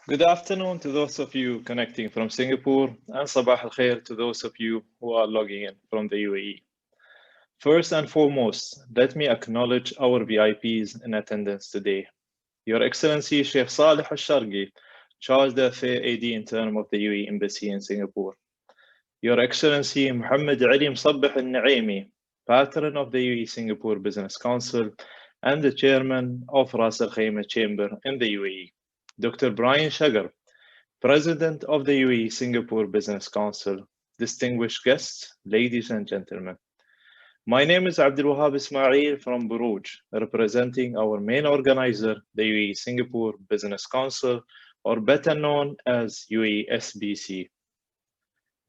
Good afternoon to those of you connecting from Singapore, and Sabah al Khair to those of you who are logging in from the UAE. First and foremost, let me acknowledge our VIPs in attendance today. Your Excellency Sheikh Saleh Al Shargi, Charge d'Affaires AD Intern of the UAE Embassy in Singapore. Your Excellency Mohammed Ali Msabbih Al Naimi, Patron of the UAE Singapore Business Council and the Chairman of Ras Al Khaimah Chamber in the UAE. Dr. Brian Shagar, President of the UAE Singapore Business Council, distinguished guests, ladies and gentlemen. My name is Abdul Wahab Ismail from Buruj, representing our main organizer, the UAE Singapore Business Council, or better known as UAE SBC.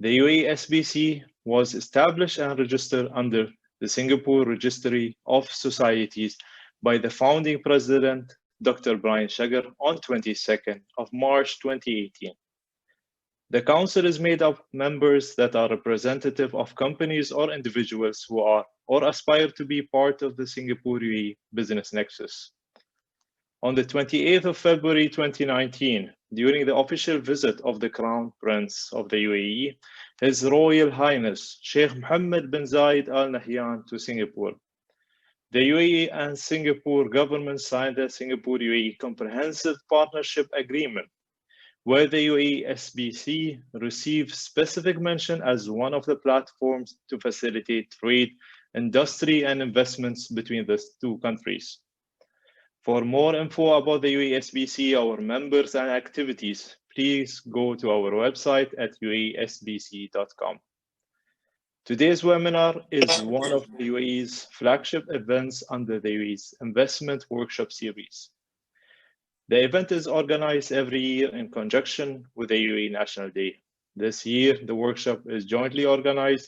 The UAE SBC was established and registered under the Singapore Registry of Societies by the founding president, Dr. Brian Shagar, on 22nd of March 2018. The council is made up of members that are representative of companies or individuals who are or aspire to be part of the Singapore UAE business nexus. On the 28th of February 2019, during the official visit of the Crown Prince of the UAE, His Royal Highness Sheikh Mohammed bin Zayed Al Nahyan to Singapore, the UAE and Singapore government signed the Singapore UAE Comprehensive Partnership Agreement, where the UAE SBC received specific mention as one of the platforms to facilitate trade, industry, and investments between the two countries. For more info about the UAE SBC, our members and activities, please go to our website at uaesbc.com. Today's webinar is one of the UAE's flagship events under the UAE's Investment Workshop series. The event is organized every year in conjunction with the UAE National Day. This year, the workshop is jointly organized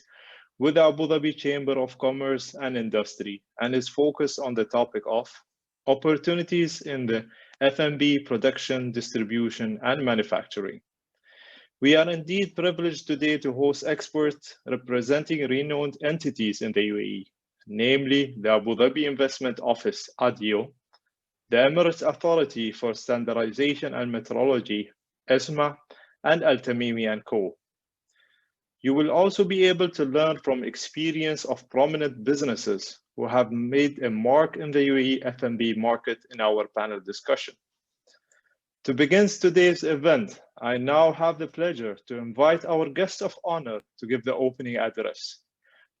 with the Abu Dhabi Chamber of Commerce and Industry and is focused on the topic of opportunities in the F&B production, distribution, and manufacturing. We are indeed privileged today to host experts representing renowned entities in the UAE, namely the Abu Dhabi Investment Office, ADIO, the Emirates Authority for Standardization and Metrology, ESMA, and Al Tamimi & Co. You will also be able to learn from experience of prominent businesses who have made a mark in the UAE F&B market in our panel discussion. To begin today's event, I now have the pleasure to invite our guest of honor to give the opening address,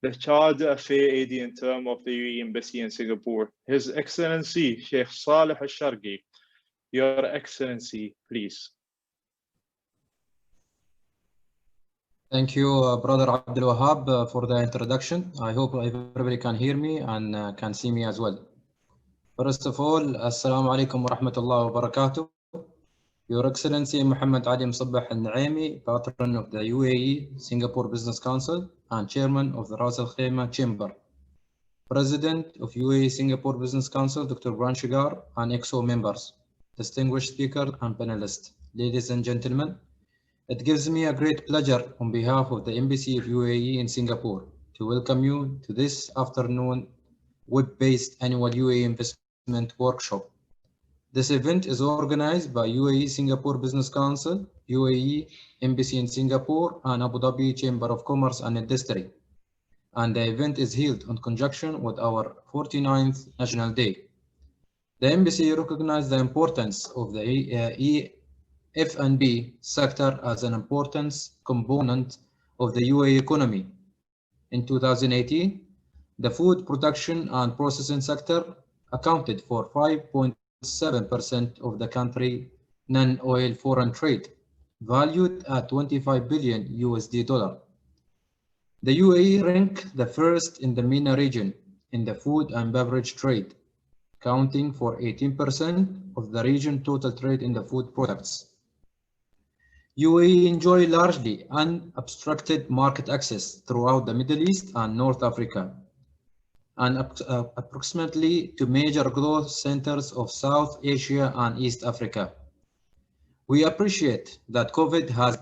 the Charge d'Affaires AD Intern of the UAE Embassy in Singapore, His Excellency Sheikh Saleh Al Shargi. Your Excellency, please. Thank you, Brother Abdul Wahab, for the introduction. I hope everybody can hear me and can see me as well. First of all, Assalamu alaikum wa rahmatullahi wa barakatuh. Your Excellency Mohammed Ali Msabbih Al Naimi, Patron of the UAE Singapore Business Council and Chairman of the Ras Al Khaimah Chamber, President of UAE Singapore Business Council, Dr. Brian Shagar, and EXO members, distinguished speakers and panelists, ladies and gentlemen, it gives me a great pleasure on behalf of the Embassy of UAE in Singapore to welcome you to this afternoon web-based annual UAE Investment Workshop. This event is organized by UAE Singapore Business Council, UAE Embassy in Singapore, and Abu Dhabi Chamber of Commerce and Industry. And the event is held in conjunction with our 49th National Day. The Embassy recognizes the importance of the F&B sector as an important component of the UAE economy. In 2018, the food production and processing sector accounted for 5.7% of the country non-oil foreign trade, valued at $25 billion USD. The UAE ranked the first in the MENA region in the food and beverage trade, accounting for 18% of the region total trade in the food products. UAE enjoy largely unobstructed market access throughout the Middle East and North Africa, and approximately to major growth centers of South Asia and East Africa. We appreciate that COVID has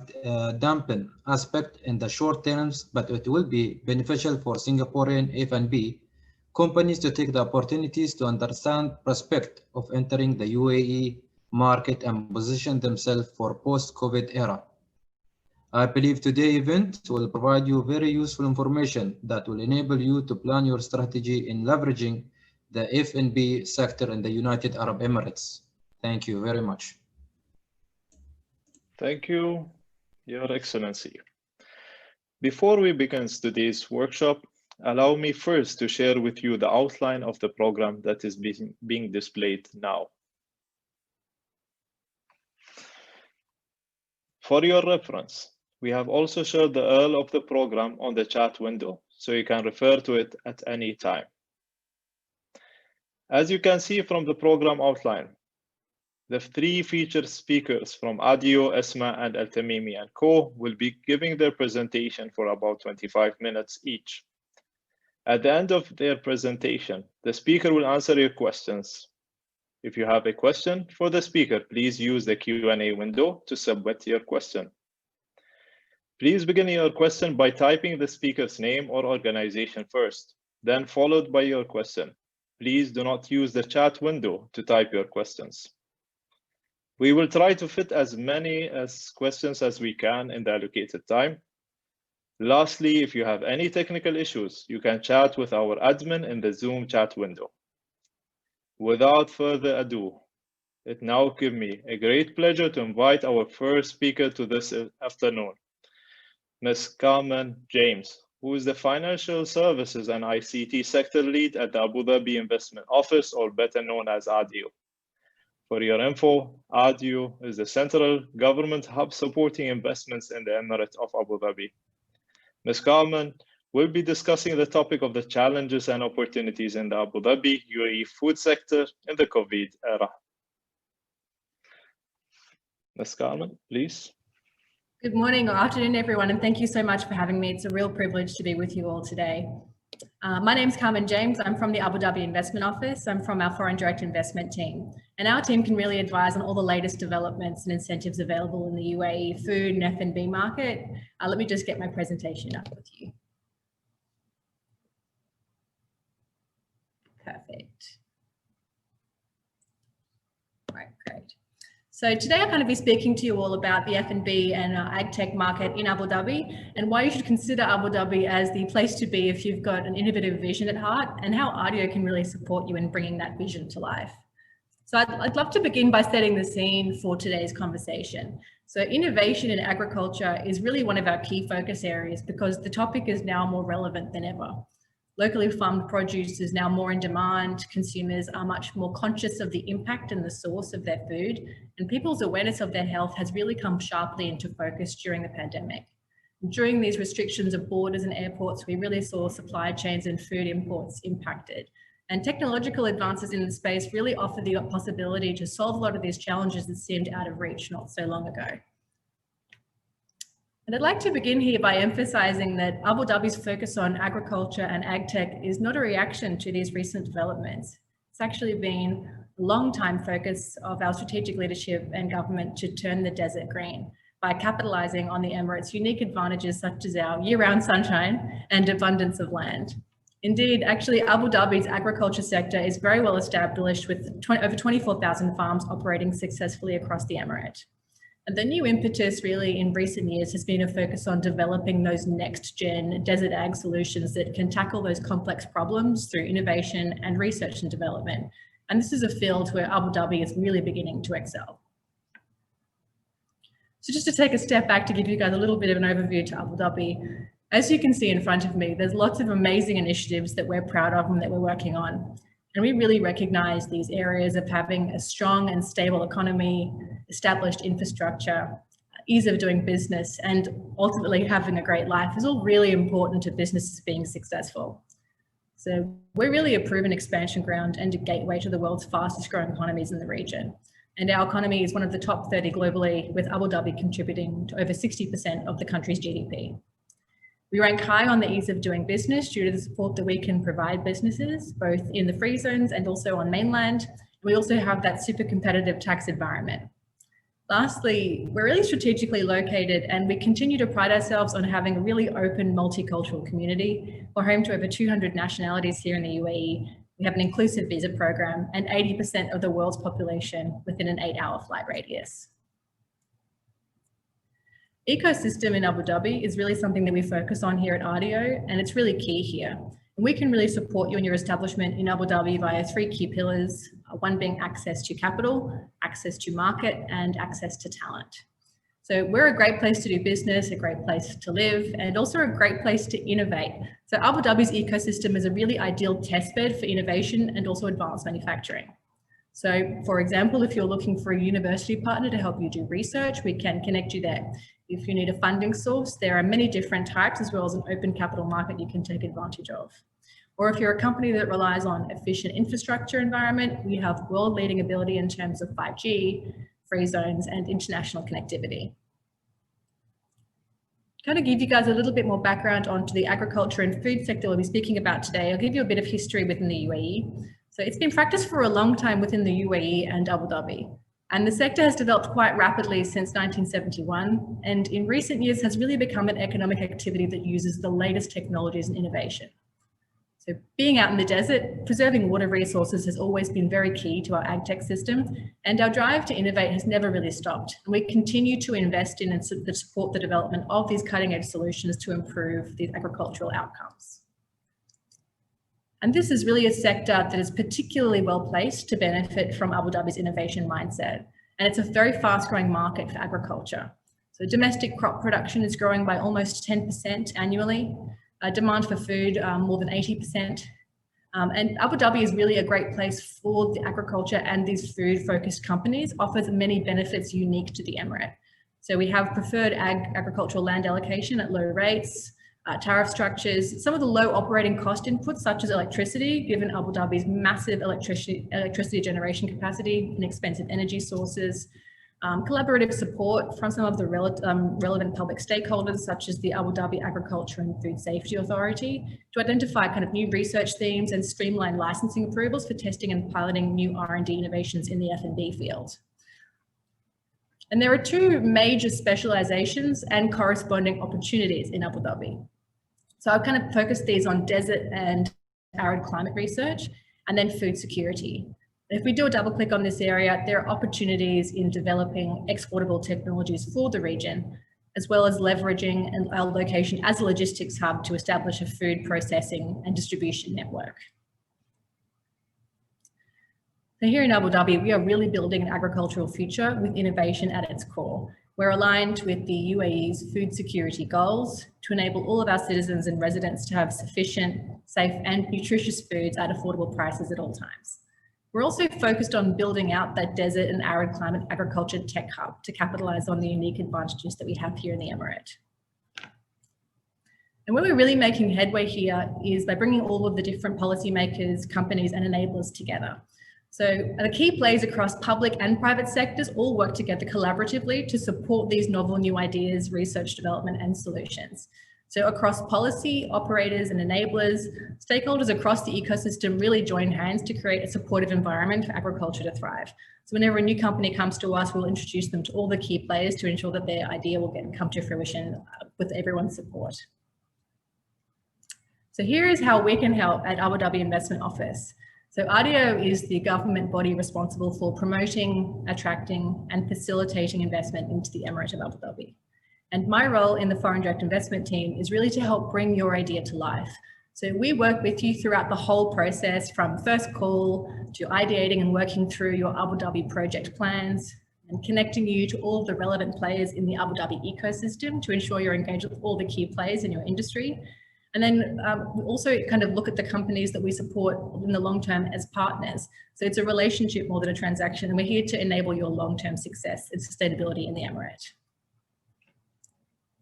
dampened aspect in the short terms, but it will be beneficial for Singaporean F&B companies to take the opportunities to understand prospect of entering the UAE market, and position themselves for post-COVID era. I believe today's event will provide you very useful information that will enable you to plan your strategy in leveraging the F&B sector in the United Arab Emirates. Thank you very much. Thank you, Your Excellency. Before we begin today's workshop, allow me first to share with you the outline of the program that is being displayed now. For your reference, we have also shared the URL of the program on the chat window, so you can refer to it at any time. As you can see from the program outline, the three featured speakers from Adio, Esma, and Al Tamimi & Co. will be giving their presentation for about 25 minutes each. At the end of their presentation, the speaker will answer your questions. If you have a question for the speaker, please use the Q&A window to submit your question. Please begin your question by typing the speaker's name or organization first, then followed by your question. Please do not use the chat window to type your questions. We will try to fit as many questions as we can in the allocated time. Lastly, if you have any technical issues, you can chat with our admin in the Zoom chat window. Without further ado, it now gives me a great pleasure to invite our first speaker to this afternoon, Ms. Carmen James, who is the Financial Services and ICT Sector Lead at the Abu Dhabi Investment Office, or better known as ADIO. For your info, ADIO is the central government hub supporting investments in the Emirate of Abu Dhabi. Ms. Carmen will be discussing the topic of the challenges and opportunities in the Abu Dhabi UAE food sector in the COVID era. Ms. Carmen, please. Good morning or afternoon, everyone, and thank you so much for having me. It's a real privilege to be with you all today. My name's Carmen James. I'm from the Abu Dhabi Investment Office. I'm from our Foreign Direct Investment team. And our team can really advise on all the latest developments and incentives available in the UAE food and F&B market. Let me just get my presentation up with you. Perfect. Right, great. So today I'm going to be speaking to you all about the F&B and ag tech market in Abu Dhabi and why you should consider Abu Dhabi as the place to be if you've got an innovative vision at heart, and how ADIO can really support you in bringing that vision to life. So I'd love to begin by setting the scene for today's conversation. So innovation in agriculture is really one of our key focus areas because the topic is now more relevant than ever. Locally farmed produce is now more in demand. Consumers are much more conscious of the impact and the source of their food, and people's awareness of their health has really come sharply into focus during the pandemic. During these restrictions of borders and airports, we really saw supply chains and food imports impacted. And technological advances in the space really offer the possibility to solve a lot of these challenges that seemed out of reach not so long ago. And I'd like to begin here by emphasizing that Abu Dhabi's focus on agriculture and ag tech is not a reaction to these recent developments. It's actually been a long-time focus of our strategic leadership and government to turn the desert green by capitalizing on the Emirates' unique advantages such as our year-round sunshine and abundance of land. Indeed, actually, Abu Dhabi's agriculture sector is very well established with over 24,000 farms operating successfully across the Emirate. And the new impetus really in recent years has been a focus on developing those next-gen desert ag solutions that can tackle those complex problems through innovation and research and development. And this is a field where Abu Dhabi is really beginning to excel. So just to take a step back to give you guys a little bit of an overview to Abu Dhabi, as you can see in front of me, there's lots of amazing initiatives that we're proud of and that we're working on. And we really recognize these areas of having a strong and stable economy, established infrastructure, ease of doing business, and ultimately having a great life is all really important to businesses being successful. So we're really a proven expansion ground and a gateway to the world's fastest growing economies in the region. And our economy is one of the top 30 globally, with Abu Dhabi contributing to over 60% of the country's GDP. We rank high on the ease of doing business due to the support that we can provide businesses, both in the free zones and also on mainland. We also have that super competitive tax environment. Lastly, we're really strategically located and we continue to pride ourselves on having a really open multicultural community. We're home to over 200 nationalities here in the UAE. We We have an inclusive visa program and 80% of the world's population within an 8-hour flight radius. Ecosystem in Abu Dhabi is really something that we focus on here at ADIO, and it's really key here. And we can really support you in your establishment in Abu Dhabi via 3 key pillars, one being access to capital, access to market, and access to talent. So we're a great place to do business, a great place to live, and also a great place to innovate. So Abu Dhabi's ecosystem is a really ideal testbed for innovation and also advanced manufacturing. So for example, if you're looking for a university partner to help you do research, we can connect you there. If you need a funding source, there are many different types, as well as an open capital market you can take advantage of. Or if you're a company that relies on efficient infrastructure environment, we have world-leading ability in terms of 5G, free zones, and international connectivity. Kind of give you guys a little bit more background onto the agriculture and food sector we'll be speaking about today. I'll give you a bit of history within the UAE. So it's been practiced for a long time within the UAE and Abu Dhabi. And the sector has developed quite rapidly since 1971, and in recent years has really become an economic activity that uses the latest technologies and innovation. So being out in the desert, preserving water resources has always been very key to our ag tech system, and our drive to innovate has never really stopped. And we continue to invest in and support the development of these cutting-edge solutions to improve these agricultural outcomes. And this is really a sector that is particularly well placed to benefit from Abu Dhabi's innovation mindset. And it's a very fast growing market for agriculture. So domestic crop production is growing by almost 10% annually. Demand for food, more than 80%. And Abu Dhabi is really a great place for the agriculture, and these food focused companies offers many benefits unique to the Emirate. So we have preferred agricultural land allocation at low rates, tariff structures, some of the low operating cost inputs such as electricity, given Abu Dhabi's massive electricity generation capacity and expensive energy sources, collaborative support from some of the relevant public stakeholders such as the Abu Dhabi Agriculture and Food Safety Authority to identify kind of new research themes and streamline licensing approvals for testing and piloting new R&D innovations in the F&B field. And there are 2 major specializations and corresponding opportunities in Abu Dhabi. So I've kind of focused these on desert and arid climate research, and then food security. If we do a double click on this area, there are opportunities in developing exportable technologies for the region, as well as leveraging our location as a logistics hub to establish a food processing and distribution network. So here in Abu Dhabi, we are really building an agricultural future with innovation at its core. We're aligned with the UAE's food security goals to enable all of our citizens and residents to have sufficient, safe and nutritious foods at affordable prices at all times. We're also focused on building out that desert and arid climate agriculture tech hub to capitalize on the unique advantages that we have here in the Emirate. And where we're really making headway here is by bringing all of the different policymakers, companies and enablers together. So the key players across public and private sectors all work together collaboratively to support these novel new ideas, research development and solutions. So across policy, operators and enablers, stakeholders across the ecosystem really join hands to create a supportive environment for agriculture to thrive. So whenever a new company comes to us, we'll introduce them to all the key players to ensure that their idea will come to fruition with everyone's support. So here is how we can help at Abu Dhabi Investment Office. So ADIO is the government body responsible for promoting, attracting and facilitating investment into the Emirate of Abu Dhabi. And my role in the foreign direct investment team is really to help bring your idea to life. So we work with you throughout the whole process, from first call to ideating and working through your Abu Dhabi project plans and connecting you to all of the relevant players in the Abu Dhabi ecosystem to ensure you're engaged with all the key players in your industry. And then we also kind of look at the companies that we support in the long term as partners. So it's a relationship more than a transaction, and we're here to enable your long-term success and sustainability in the Emirate.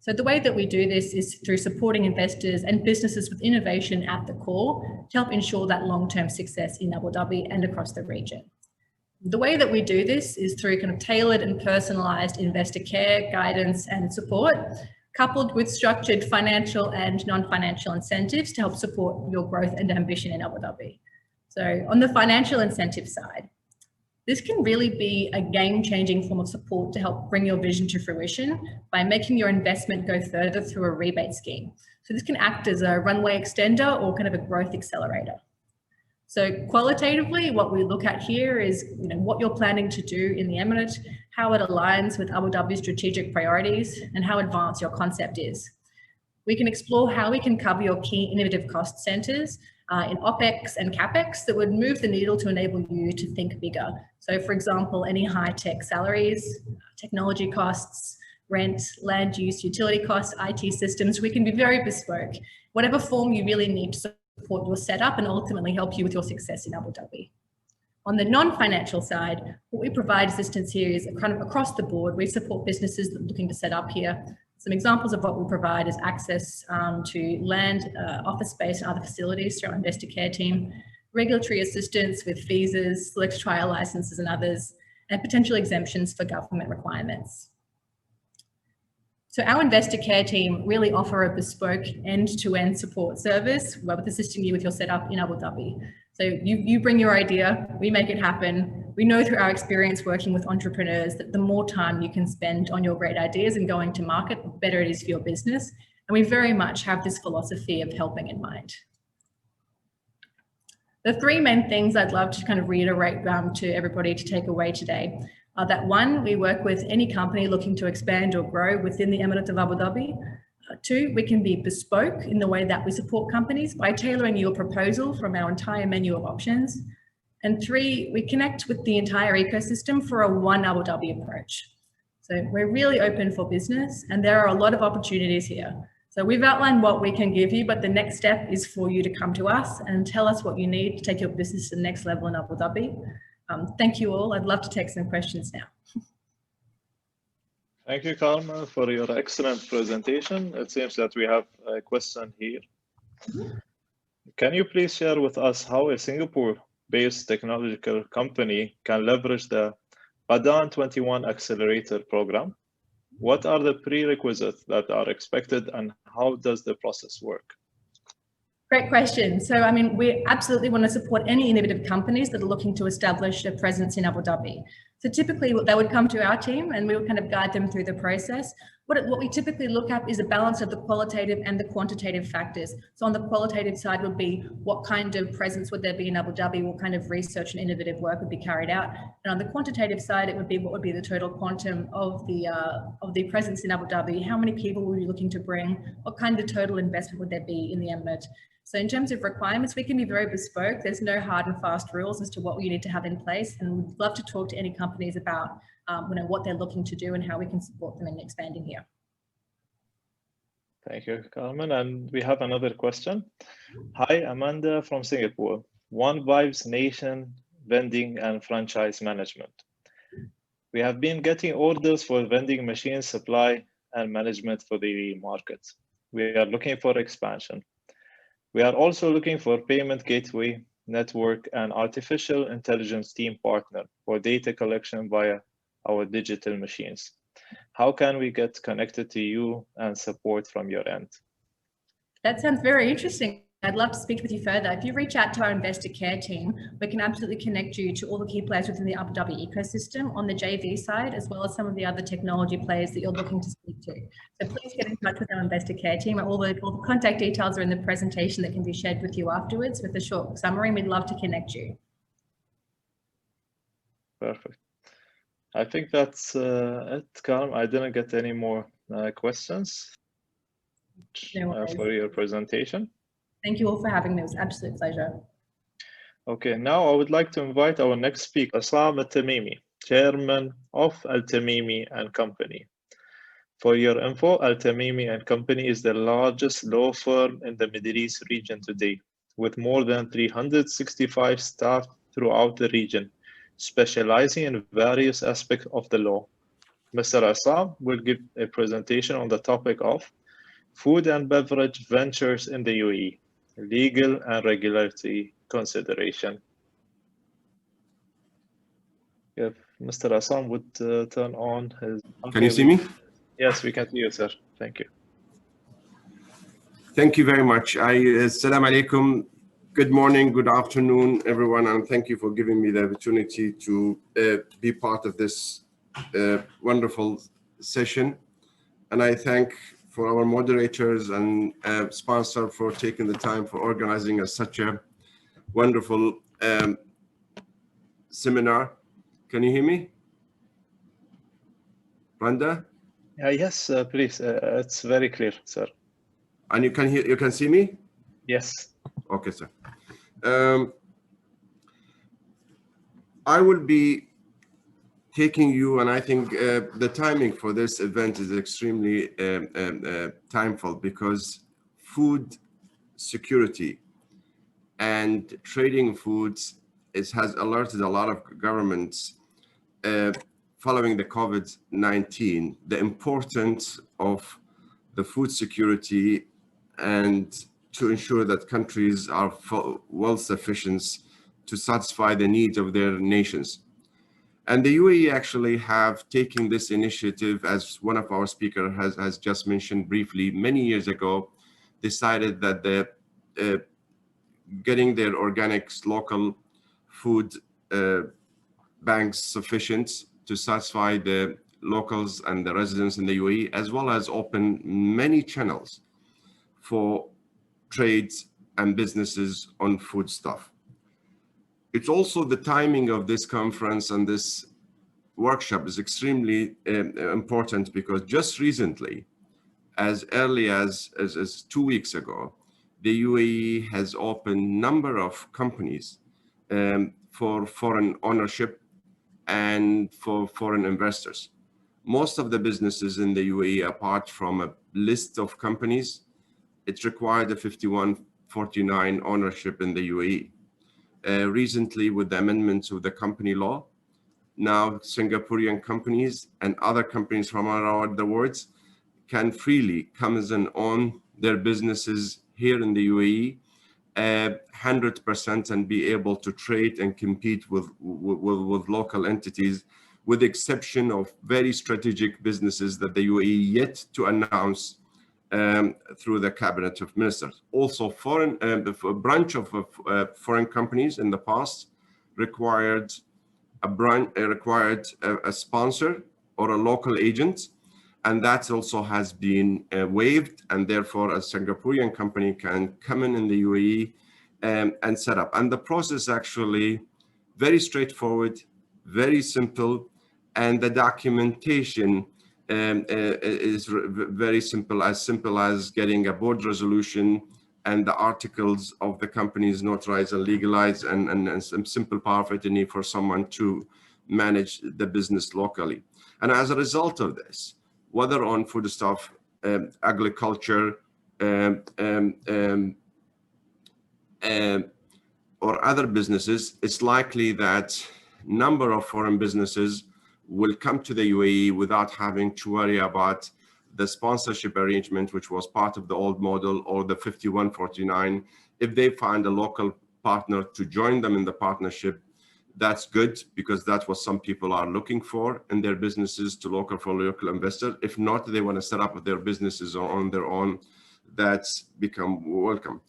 So the way that we do this is through supporting investors and businesses with innovation at the core to help ensure that long-term success in Abu Dhabi and across the region. The way that we do this is through kind of tailored and personalized investor care, guidance and support, coupled with structured financial and non-financial incentives to help support your growth and ambition in Abu Dhabi. So on the financial incentive side, this can really be a game-changing form of support to help bring your vision to fruition by making your investment go further through a rebate scheme. So this can act as a runway extender or kind of a growth accelerator. So qualitatively, what we look at here is what you're planning to do in the Emirate, how it aligns with Abu Dhabi's strategic priorities, and how advanced your concept is. We can explore how we can cover your key innovative cost centers in OPEX and CAPEX that would move the needle to enable you to think bigger. So for example, any high-tech salaries, technology costs, rent, land use, utility costs, IT systems, we can be very bespoke. Whatever form you really need to support your setup and ultimately help you with your success in Abu Dhabi. On the non-financial side, what we provide assistance here is kind of across the board. We support businesses that are looking to set up here. Some examples of what we provide is access to land, office space and other facilities through our investor care team, regulatory assistance with visas, select trial licenses and others, and potential exemptions for government requirements. So our investor care team really offer a bespoke end-to-end support service with assisting you with your setup in Abu Dhabi. So you bring your idea, we make it happen. We know through our experience working with entrepreneurs that the more time you can spend on your great ideas and going to market, the better it is for your business. And we very much have this philosophy of helping in mind. The three main things I'd love to kind of reiterate to everybody to take away today are that one, we work with any company looking to expand or grow within the Emirate of Abu Dhabi. Two, we can be bespoke in the way that we support companies by tailoring your proposal from our entire menu of options. And three, we connect with the entire ecosystem for a one Abu Dhabi approach. So we're really open for business and there are a lot of opportunities here. So we've outlined what we can give you, but the next step is for you to come to us and tell us what you need to take your business to the next level in Abu Dhabi. Thank you all. I'd love to take some questions now. Thank you, Karma, for your excellent presentation. It seems that we have a question here. Can you please share with us how a Singapore-based technological company can leverage the Badan 21 Accelerator program? What are the prerequisites that are expected and how does the process work? Great question. So, I mean, we absolutely want to support any innovative companies that are looking to establish a presence in Abu Dhabi. So typically they would come to our team and we would kind of guide them through the process. What we typically look at is a balance of the qualitative and the quantitative factors. So on the qualitative side would be what kind of presence would there be in Abu Dhabi, what kind of research and innovative work would be carried out. And on the quantitative side, it would be what would be the total quantum of the presence in Abu Dhabi, how many people were you looking to bring, what kind of total investment would there be in the Emirate. So in terms of requirements, we can be very bespoke. There's no hard and fast rules as to what you need to have in place. And we'd love to talk to any companies about what they're looking to do and how we can support them in expanding here. Thank you, Carmen. And we have another question. Hi, Amanda from Singapore. One Vibes Nation Vending and Franchise Management. We have been getting orders for vending machine supply and management for the UAE market. We are looking for expansion. We are also looking for payment gateway, network, and artificial intelligence team partner for data collection via our digital machines. How can we get connected to you and support from your end? That sounds very interesting. I'd love to speak with you further. If you reach out to our investor care team, we can absolutely connect you to all the key players within the Abu Dhabi ecosystem on the JV side, as well as some of the other technology players that you're looking to speak to. So please get in touch with our investor care team. All the contact details are in the presentation that can be shared with you afterwards with a short summary, and we'd love to connect you. Perfect. I think that's it, Carm. I didn't get any more questions for your presentation. Thank you all for having me. It was an absolute pleasure. Okay, now I would like to invite our next speaker, Assam Al-Tamimi, Chairman of Al-Tamimi and Company. For your info, Al-Tamimi and Company is the largest law firm in the Middle East region today, with more than 365 staff throughout the region, specializing in various aspects of the law. Mr. Assam will give a presentation on the topic of food and beverage ventures in the UAE, legal and regulatory consideration. If Mr. Assam would turn on his... Can you see me? Yes, we can see you, sir. Thank you. Thank you very much. Assalamu alaikum. Good morning, good afternoon, everyone, and thank you for giving me the opportunity to be part of this wonderful session. And I thank for our moderators and sponsor for taking the time for organizing such a wonderful seminar. Can you hear me? Randa? Yes, please. It's very clear, sir. And you can see me? Yes. Okay, sir. I will be taking you, and I think the timing for this event is extremely timeful, because food security and trading foods has alerted a lot of governments following the COVID-19, the importance of the food security and to ensure that countries are well sufficient to satisfy the needs of their nations. And the UAE actually have taken this initiative, as one of our speakers has just mentioned briefly, many years ago, decided that getting their organics, local food banks sufficient to satisfy the locals and the residents in the UAE, as well as open many channels for trades and businesses on food stuff. It's also the timing of this conference and this workshop is extremely important, because just recently, as early as 2 weeks ago, the UAE has opened number of companies for foreign ownership and for foreign investors. Most of the businesses in the UAE, apart from a list of companies, it required a 5149 ownership in the UAE. Recently, with the amendments of the company law, now Singaporean companies and other companies from around the world can freely come and own their businesses here in the UAE 100% and be able to trade and compete with local entities, with the exception of very strategic businesses that the UAE yet to announce through the Cabinet of Ministers. Also, a branch of foreign companies in the past required a sponsor or a local agent, and that also has been waived, and therefore a Singaporean company can come in the UAE and set up. And the process actually very straightforward, very simple, and the documentation is very simple as getting a board resolution and the articles of the companies notarized and legalized, and some simple power of attorney for someone to manage the business locally. And as a result of this, whether on foodstuff, agriculture, or other businesses, it's likely that number of foreign businesses will come to the UAE without having to worry about the sponsorship arrangement, which was part of the old model, or the 5149. If they find a local partner to join them in the partnership, that's good, because that's what some people are looking for in their businesses, to local for local investor. If not, they want to set up their businesses on their own, that's become welcome.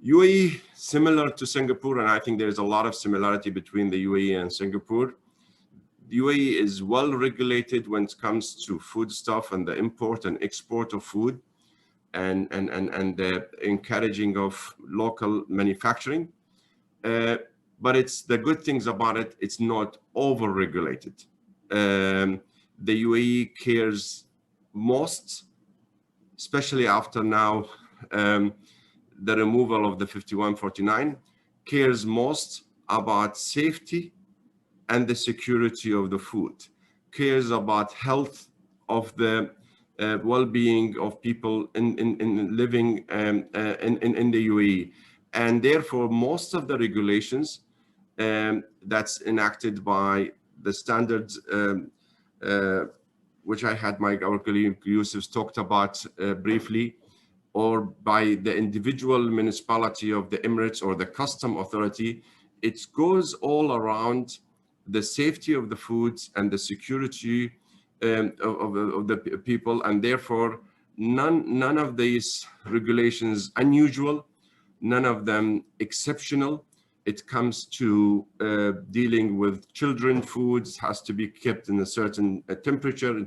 UAE, similar to Singapore, and I think there's a lot of similarity between the UAE and Singapore. The UAE is well regulated when it comes to foodstuff and the import and export of food, and the encouraging of local manufacturing. But it's the good things about it, it's not over-regulated. The UAE cares most, especially after now the removal of the 5149, cares most about safety and the security of the food, cares about health of the well-being of people in living in the UAE. And therefore, most of the regulations that's enacted by the standards, which I had our colleague Yusuf talked about briefly, or by the individual municipality of the Emirates or the custom authority, it goes all around the safety of the foods and the security of the people, and therefore none of these regulations unusual, none of them exceptional. It comes to dealing with children foods, has to be kept in a certain temperature,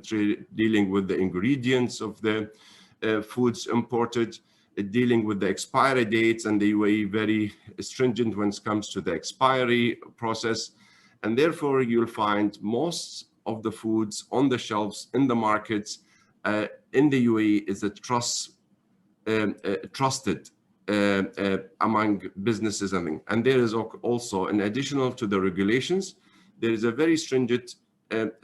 dealing with the ingredients of the foods imported, dealing with the expiry dates, and the UAE very stringent when it comes to the expiry process. And therefore, you'll find most of the foods on the shelves in the markets in the UAE is a trusted among businesses and there is also, in additional to the regulations, there is a very stringent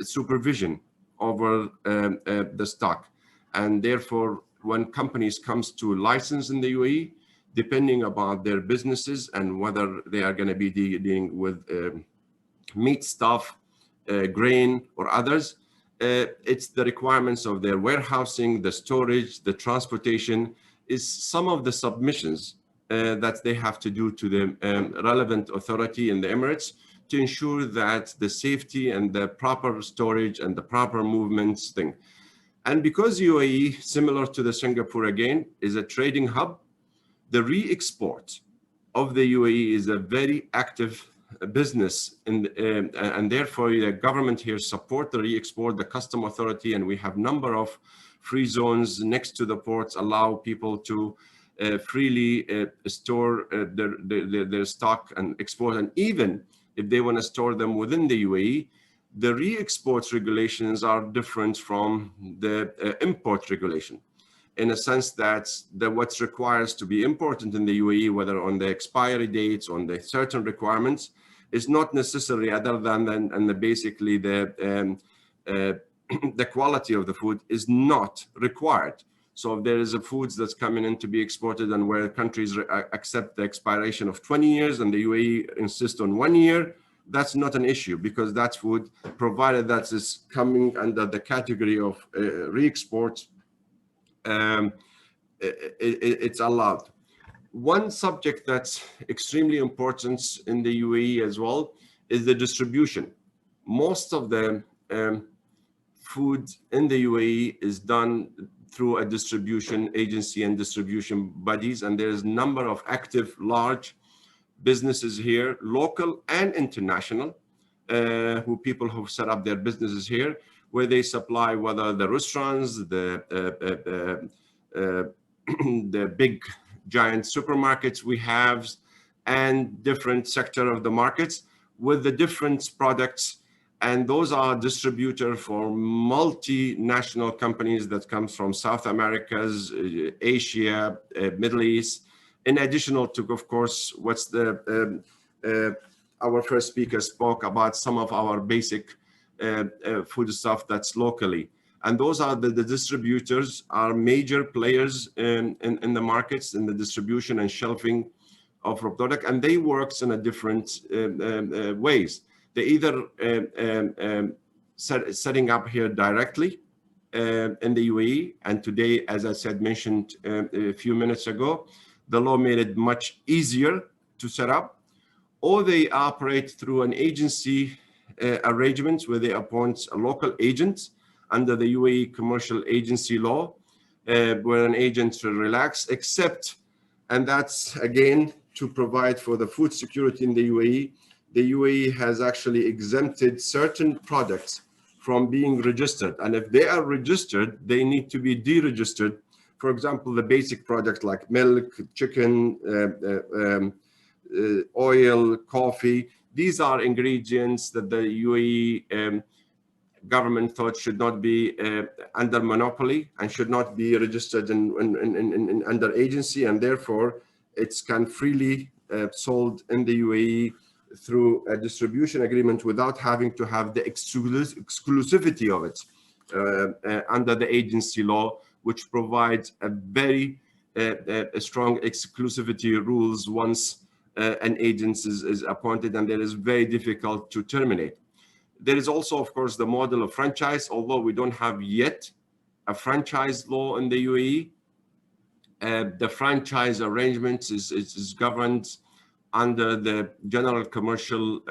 supervision over the stock, and therefore when companies comes to license in the UAE, depending about their businesses and whether they are going to be dealing with meat stuff, grain or others, it's the requirements of their warehousing, the storage, the transportation is some of the submissions that they have to do to the relevant authority in the Emirates to ensure that the safety and the proper storage and the proper movements thing. And because UAE, similar to the Singapore again, is a trading hub, the re-export of the UAE is a very active business, and therefore the government here support the re-export, the custom authority, and we have number of free zones next to the ports allow people to freely store their stock and export. And even if they want to store them within the UAE, the re-export regulations are different from the import regulation, in a sense that what's required to be important in the UAE, whether on the expiry dates, on the certain requirements, is not necessary other than basically the quality of the food is not required. So if there is a foods that's coming in to be exported and where countries accept the expiration of 20 years and the UAE insists on 1 year, that's not an issue, because that food, provided that is coming under the category of re-export, it's allowed. One subject that's extremely important in the UAE as well is the distribution. Most of the food in the UAE is done through a distribution agency and distribution bodies, and there's a number of active large businesses here, local and international, people who've set up their businesses here, where they supply whether the restaurants, the big giant supermarkets we have, and different sector of the markets with the different products. And those are distributor for multinational companies that comes from South America's, Asia, Middle East, in additional to, of course, what's the our first speaker spoke about some of our basic food stuff that's locally. And those are the distributors are major players in the markets, in the distribution and shelving of a product, and they works in a different ways. They either setting up here directly in the UAE, and today, as I said, mentioned a few minutes ago, the law made it much easier to set up, or they operate through an agency arrangements where they appoint a local agent under the UAE commercial agency law, where an agent will relax, except, and that's again to provide for the food security in the UAE. The UAE has actually exempted certain products from being registered. And if they are registered, they need to be deregistered. For example, the basic products like milk, chicken, oil, coffee, these are ingredients that the UAE government thought should not be under monopoly and should not be registered in under agency, and therefore it's can freely sold in the UAE through a distribution agreement without having to have the exclusivity of it under the agency law, which provides a very strong exclusivity rules once an agent is appointed, and that is very difficult to terminate. There is also, of course, the model of franchise, although we don't have yet a franchise law in the UAE. The franchise arrangement is governed under the general commercial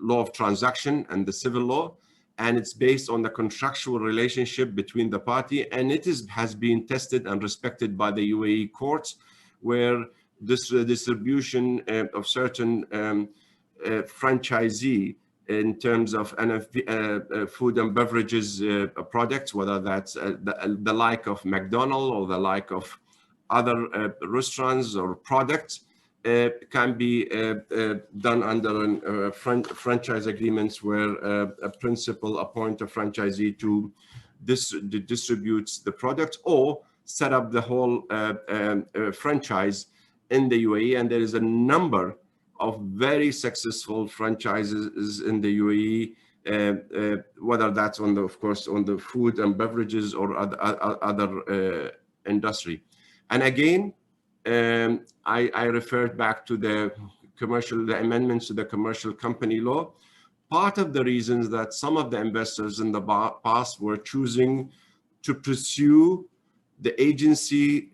law of transaction and the civil law, and it's based on the contractual relationship between the party, and it has been tested and respected by the UAE courts, where this distribution of certain franchisee in terms of NFB, food and beverages products, whether that's the like of McDonald's or the like of other restaurants or products, can be done under franchise agreements where a principal appoints a franchisee to distributes the product or set up the whole franchise in the UAE. And there is a number of very successful franchises in the UAE, whether that's on the, of course, on the food and beverages or other industry. And again, I referred back to the amendments to the commercial company law. Part of the reasons that some of the investors in the past were choosing to pursue the agency,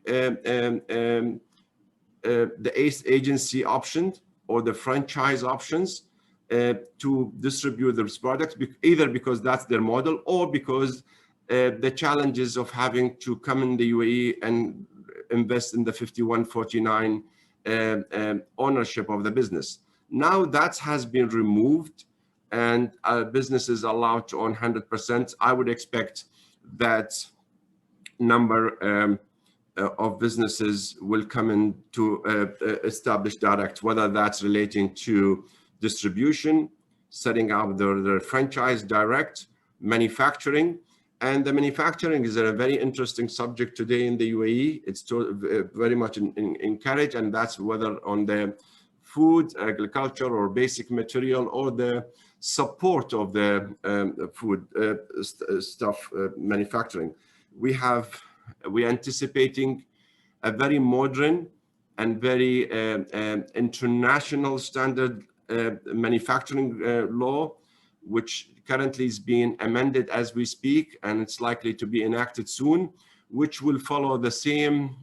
agency option or the franchise options to distribute those products, either because that's their model or because the challenges of having to come in the UAE and invest in the 5149 ownership of the business. Now that has been removed and business is allowed to own 100%. I would expect that number of businesses will come in to establish direct, whether that's relating to distribution, setting up their franchise direct, manufacturing. And the manufacturing is a very interesting subject today in the UAE. It's very much encouraged, and that's whether on the food, agriculture, or basic material, or the support of the food stuff manufacturing. We're anticipating a very modern and very international standard manufacturing law, which currently is being amended as we speak, and it's likely to be enacted soon, which will follow the same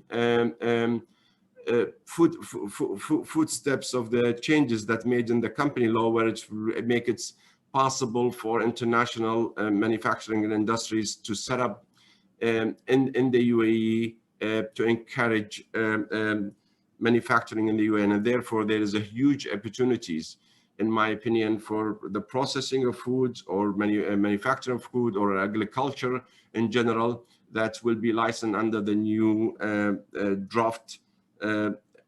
footsteps of the changes that made in the company law, where it make it possible for international manufacturing and industries to set up in the UAE to encourage manufacturing in the UAE, and therefore there is a huge opportunities, in my opinion, for the processing of foods or manufacturing of food or agriculture in general that will be licensed under the new draft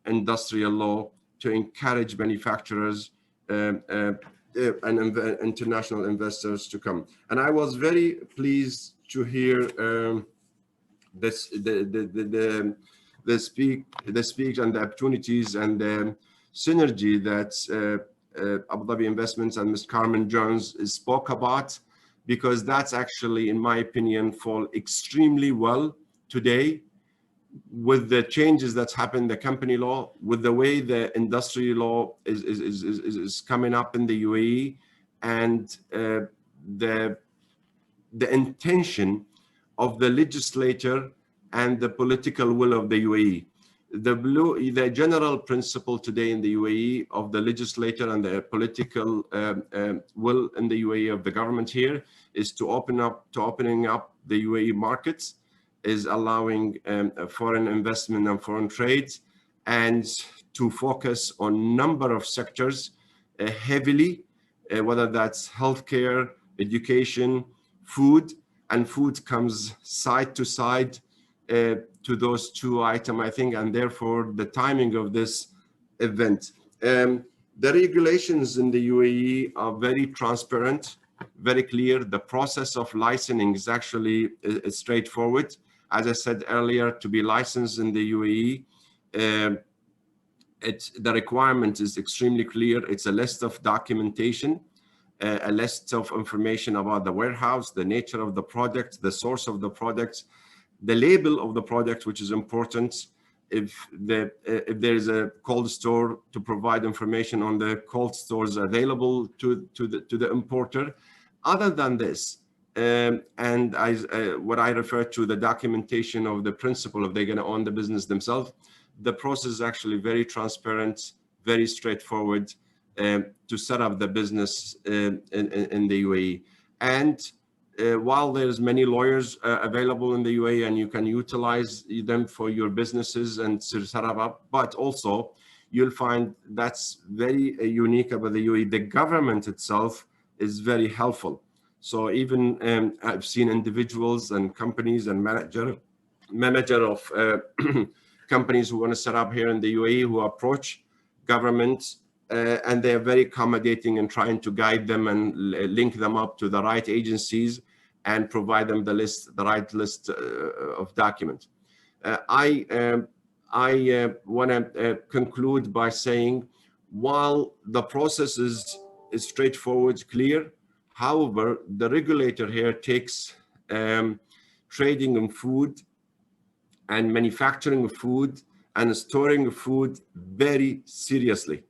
industrial law to encourage manufacturers and international investors to come. And I was very pleased to hear the speech and the opportunities and the synergy that Abu Dhabi Investments and Ms. Carmen Jones spoke about, because that's actually, in my opinion, fall extremely well today with the changes that's happened in the company law, with the way the industry law is coming up in the UAE, and the intention of the legislature and the political will of the UAE. The general principle today in the UAE of the legislature and the political will in the UAE of the government here is to opening up the UAE markets, is allowing foreign investment and foreign trades, and to focus on number of sectors heavily, whether that's healthcare, education, food, and food comes side to side to those two items, I think, and therefore the timing of this event. The regulations in the UAE are very transparent, very clear. The process of licensing is actually straightforward. As I said earlier, to be licensed in the UAE, the requirement is extremely clear. It's a list of documentation, a list of information about the warehouse, the nature of the product, the source of the product, the label of the product, which is important. If there is a cold store, to provide information on the cold stores available to the importer. Other than this, and what I refer to the documentation of the principle of they're going to own the business themselves, the process is actually very transparent, very straightforward to set up the business in the UAE. And while there's many lawyers available in the UAE and you can utilize them for your businesses and to set up, but also you'll find that's very unique about the UAE. The government itself is very helpful. So even I've seen individuals and companies and manager of companies who want to set up here in the UAE who approach government and they're very accommodating and trying to guide them and link them up to the right agencies and provide them the right list of documents. I want to conclude by saying, while the process is straightforward, clear, however, the regulator here takes trading in food and manufacturing of food and storing of food very seriously.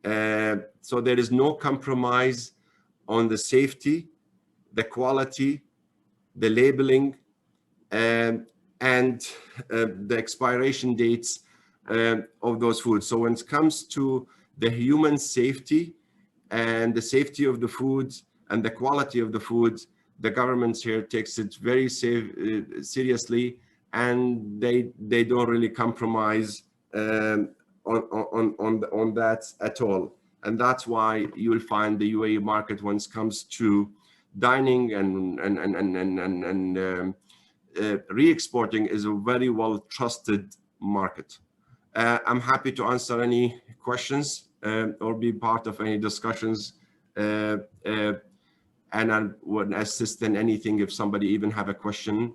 So there is no compromise on the safety, the quality, the labeling, and the expiration dates of those foods. So when it comes to the human safety and the safety of the foods and the quality of the foods, the government here takes it very seriously, and they don't really compromise on that at all. And that's why you will find the UAE market, when it comes to dining and re-exporting, is a very well trusted market. I'm happy to answer any questions or be part of any discussions, and I would assist in anything if somebody even have a question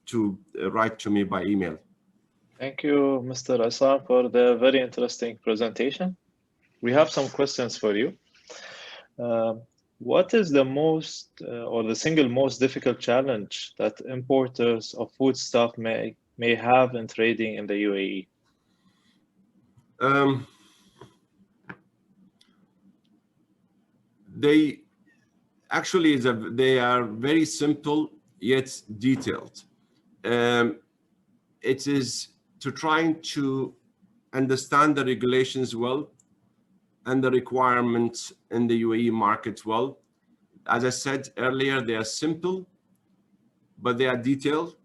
to write to me by email. Thank you, Mr. Assam, for the very interesting presentation. We have some questions for you. What is the most or the single most difficult challenge that importers of foodstuff may have in trading in the UAE? They actually they are very simple yet detailed. It is to trying to understand the regulations well and the requirements in the UAE market well. As I said earlier, they are simple, but they are detailed.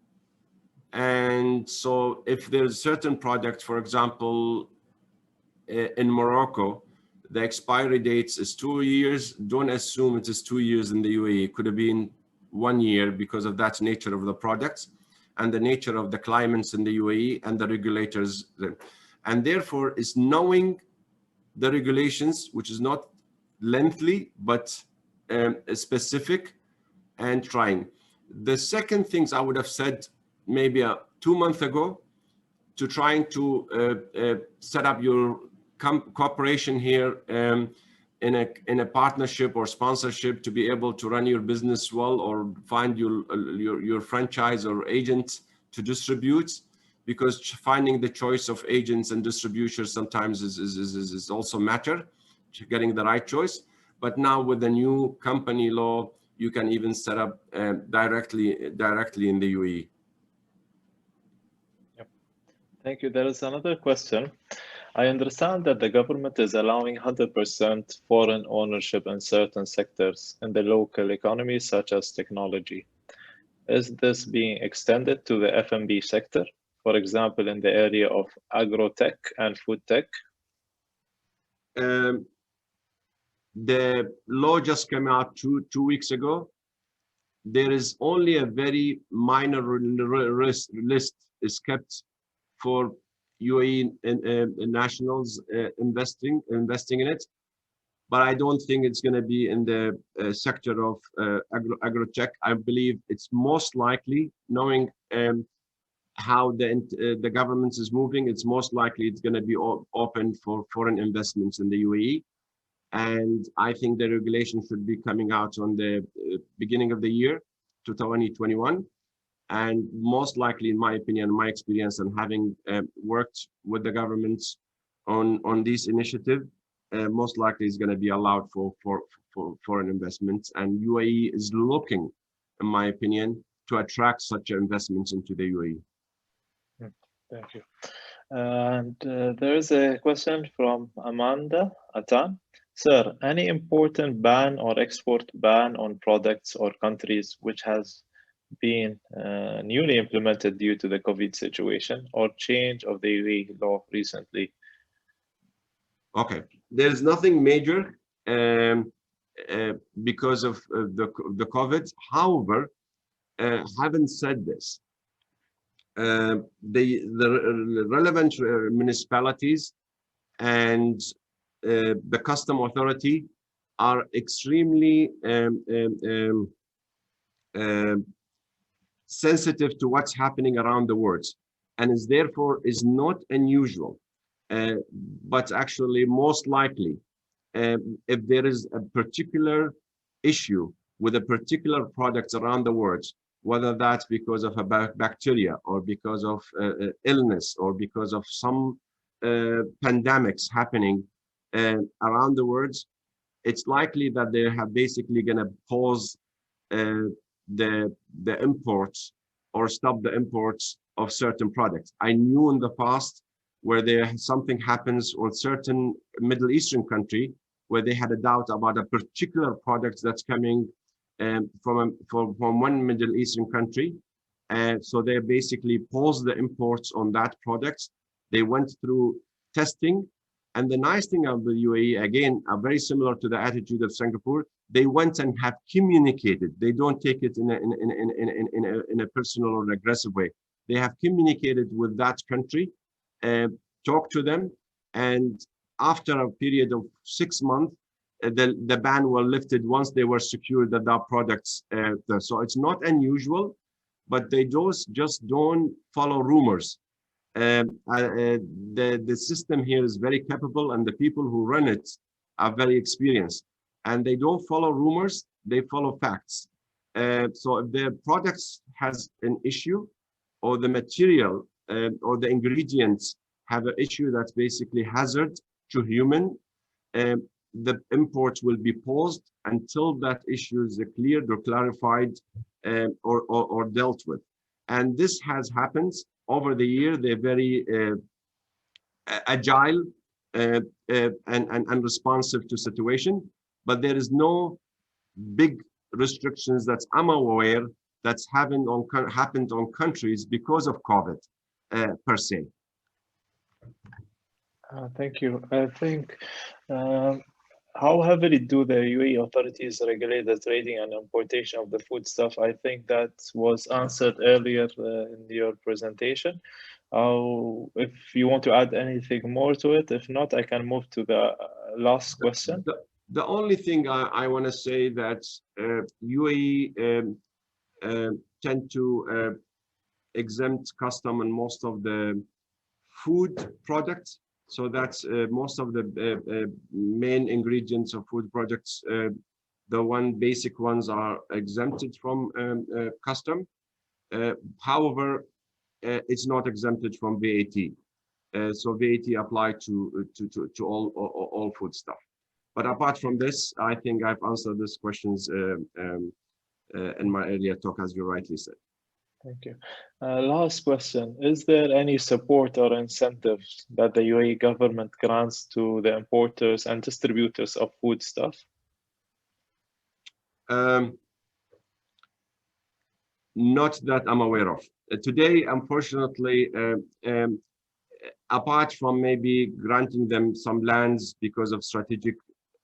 And so if there's certain products, for example, in Morocco, the expiry dates is 2 years. Don't assume it is 2 years in the UAE. It could have been 1 year because of that nature of the products and the nature of the climates in the UAE and the regulators. And therefore, is knowing the regulations, which is not lengthy, but specific, and trying. The second things I would have said maybe 2 months ago, to trying to set up your cooperation here in a partnership or sponsorship to be able to run your business well, or find your franchise or agent to distribute, because finding the choice of agents and distributors sometimes is also matter, getting the right choice. But now with the new company law, you can even set up directly in the UAE. Yep. Thank you. There is another question. I understand that the government is allowing 100% foreign ownership in certain sectors in the local economy, such as technology. Is this being extended to the F&B sector, for example, in the area of agro-tech and food tech? The law just came out two weeks ago. There is only a very minor list is kept for UAE nationals investing in it, but I don't think it's going to be in the sector of agro-tech. I believe it's most likely, knowing how the government is moving, it's most likely it's going to be open for foreign investments in the UAE. And I think the regulation should be coming out on the beginning of the year, 2021. And most likely, in my opinion, my experience, and having worked with the governments on this initiative, most likely is going to be allowed for foreign investments. And UAE is looking, in my opinion, to attract such investments into the UAE. Thank you. And there is a question from Amanda Atan. Sir, any important ban or export ban on products or countries which has been newly implemented due to the COVID situation, or change of the UAE law recently? Okay, there's nothing major. because of the COVID. However, having said this, the relevant municipalities and the custom authority are extremely sensitive to what's happening around the world, and is therefore not unusual, but actually most likely, if there is a particular issue with a particular product around the world, whether that's because of a bacteria or because of illness or because of some pandemics happening around the world, it's likely that they have basically going to pause the imports or stop the imports of certain products. I knew in the past where something happens with certain Middle Eastern country where they had a doubt about a particular product that's coming from one Middle Eastern country, and so they basically paused the imports on that product. They went through testing, and the nice thing of the UAE, again, are very similar to the attitude of Singapore. They went and have communicated. They don't take it in a personal or aggressive way. They have communicated with that country, talked to them, and after a period of 6 months, the ban was lifted once they were secured that our products. So it's not unusual, but they just don't follow rumors. The system here is very capable, and the people who run it are very experienced, and they don't follow rumors, they follow facts. So if the products has an issue, or the material or the ingredients have an issue that's basically hazard to human, the imports will be paused until that issue is cleared or clarified or dealt with. And this has happened over the year. They're very agile and responsive to situation, but there is no big restrictions that I'm aware that's happened on countries because of COVID per se. Thank you. I think, how heavily do the UAE authorities regulate the trading and importation of the foodstuff? I think that was answered earlier in your presentation. If you want to add anything more to it, if not, I can move to the last question. The only thing I want to say that UAE tend to exempt custom on most of the food products. So that's most of the main ingredients of food products. The basic ones are exempted from custom. However, it's not exempted from VAT. So VAT apply to all food stuff. But apart from this, I think I've answered these questions in my earlier talk, as you rightly said. Thank you. Last question. Is there any support or incentives that the UAE government grants to the importers and distributors of foodstuff? Not that I'm aware of. Today, unfortunately, apart from maybe granting them some lands because of strategic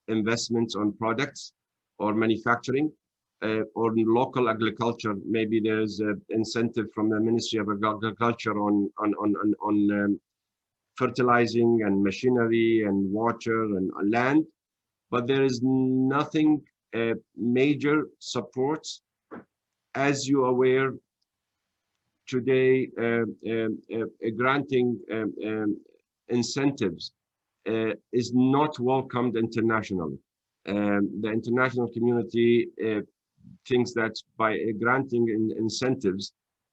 investments on products or manufacturing, or local agriculture, maybe there's an incentive from the Ministry of Agriculture on fertilizing and machinery and water and land, but there is nothing major support. As you are aware, today granting incentives is not welcomed internationally. The international community thinks that by granting incentives,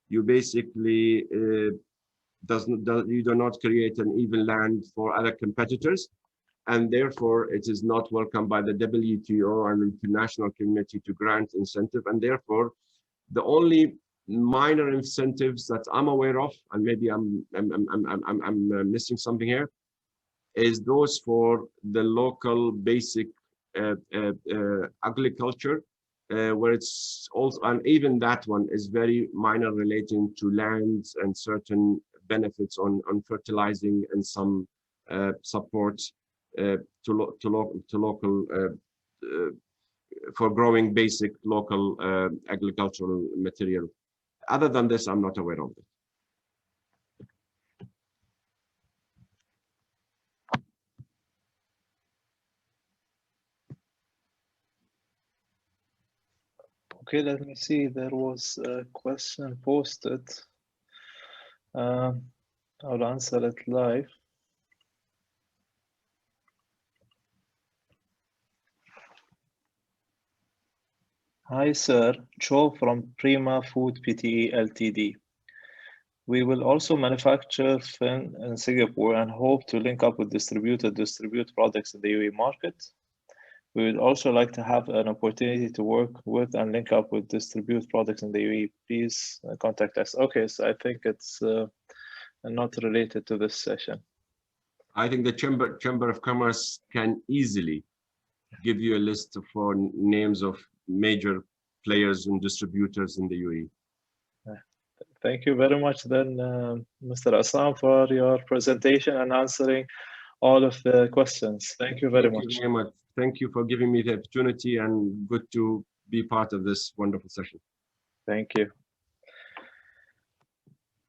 you basically you do not create an even land for other competitors, and therefore it is not welcomed by the WTO and international community to grant incentive. And therefore, the only minor incentives that I'm aware of, and maybe I'm missing something here, is those for the local basic agriculture, where it's also, and even that one is very minor, relating to lands and certain benefits on fertilizing and some support to local for growing basic local agricultural material. Other than this, I'm not aware of it. Okay, let me see. There was a question posted. I'll answer it live. Hi, sir. Cho from Prima Food Pte. Ltd. We will also manufacture fin in Singapore and hope to link up with distribute products in the UAE market. We would also like to have an opportunity to work with and link up with distribute products in the UAE. Please contact us. Okay, so I think it's not related to this session. I think the Chamber of Commerce can easily give you a list for names of major players and distributors in the UAE. Thank you very much then, Mr. Assam, for your presentation and answering all of the questions. Thank you very much. Thank you very much. Thank you for giving me the opportunity, and good to be part of this wonderful session. Thank you.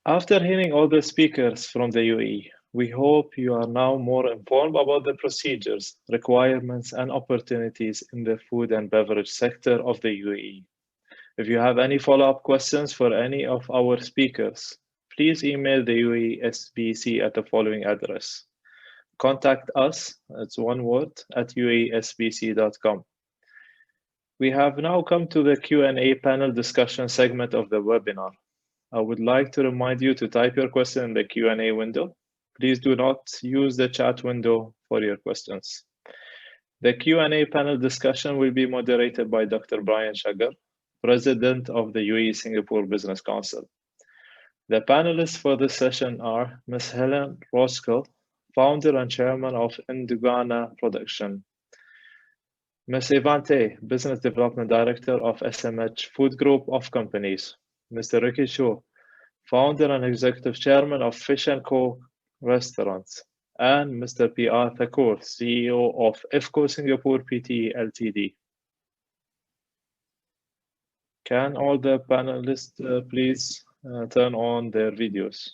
After hearing all the speakers from the UAE, we hope you are now more informed about the procedures, requirements, and opportunities in the food and beverage sector of the UAE. If you have any follow-up questions for any of our speakers, please email the UAE SBC at the following address. Contact us, it's one word, at uaesbc.com. We have now come to the Q&A panel discussion segment of the webinar. I would like to remind you to type your question in the Q&A window. Please do not use the chat window for your questions. The Q&A panel discussion will be moderated by Dr. Brian Shagar, President of the UAE Singapore Business Council. The panelists for this session are Ms. Helen Roskell, Founder and Chairman of Indugana Production, Ms. Evante, Business Development Director of SMH Food Group of Companies, Mr. Ricky Cho, Founder and Executive Chairman of Fish & Co. Restaurants, and Mr. P.R. Thakur, CEO of IFCO Singapore Pte. Ltd. Can all the panelists please turn on their videos?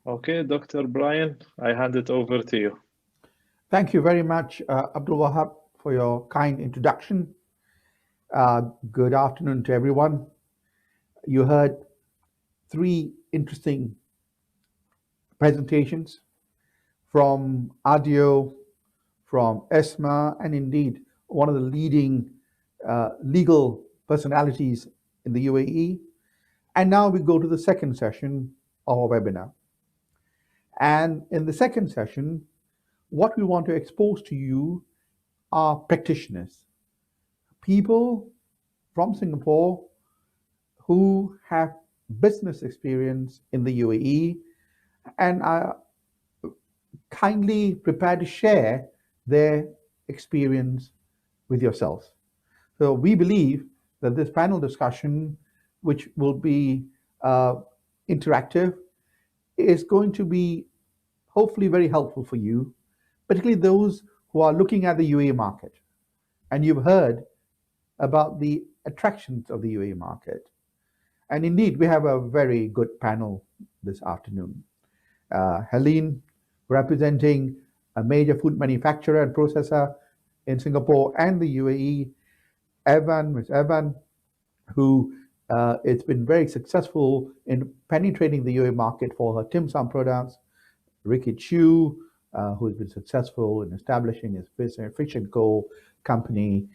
Okay, Dr. Brian, I hand it over to you. Thank you very much, Abdul Wahab, for your kind introduction. Good afternoon to everyone. You heard three interesting presentations from Adio, from ESMA, and indeed one of the leading legal personalities in the UAE. And now we go to the second session of our webinar. And in the second session, what we want to expose to you are practitioners, people from Singapore who have business experience in the UAE and are kindly prepared to share their experience with yourselves. So we believe that this panel discussion, which will be interactive, is going to be hopefully very helpful for you, particularly those who are looking at the UAE market. And you've heard about the attractions of the UAE market. And indeed, we have a very good panel this afternoon. Helene, representing a major food manufacturer and processor in Singapore and the UAE. Ms. Evan, who it's been very successful in penetrating the UAE market for her dim sum products. Ricky Chu, who has been successful in establishing his Fish & Co. company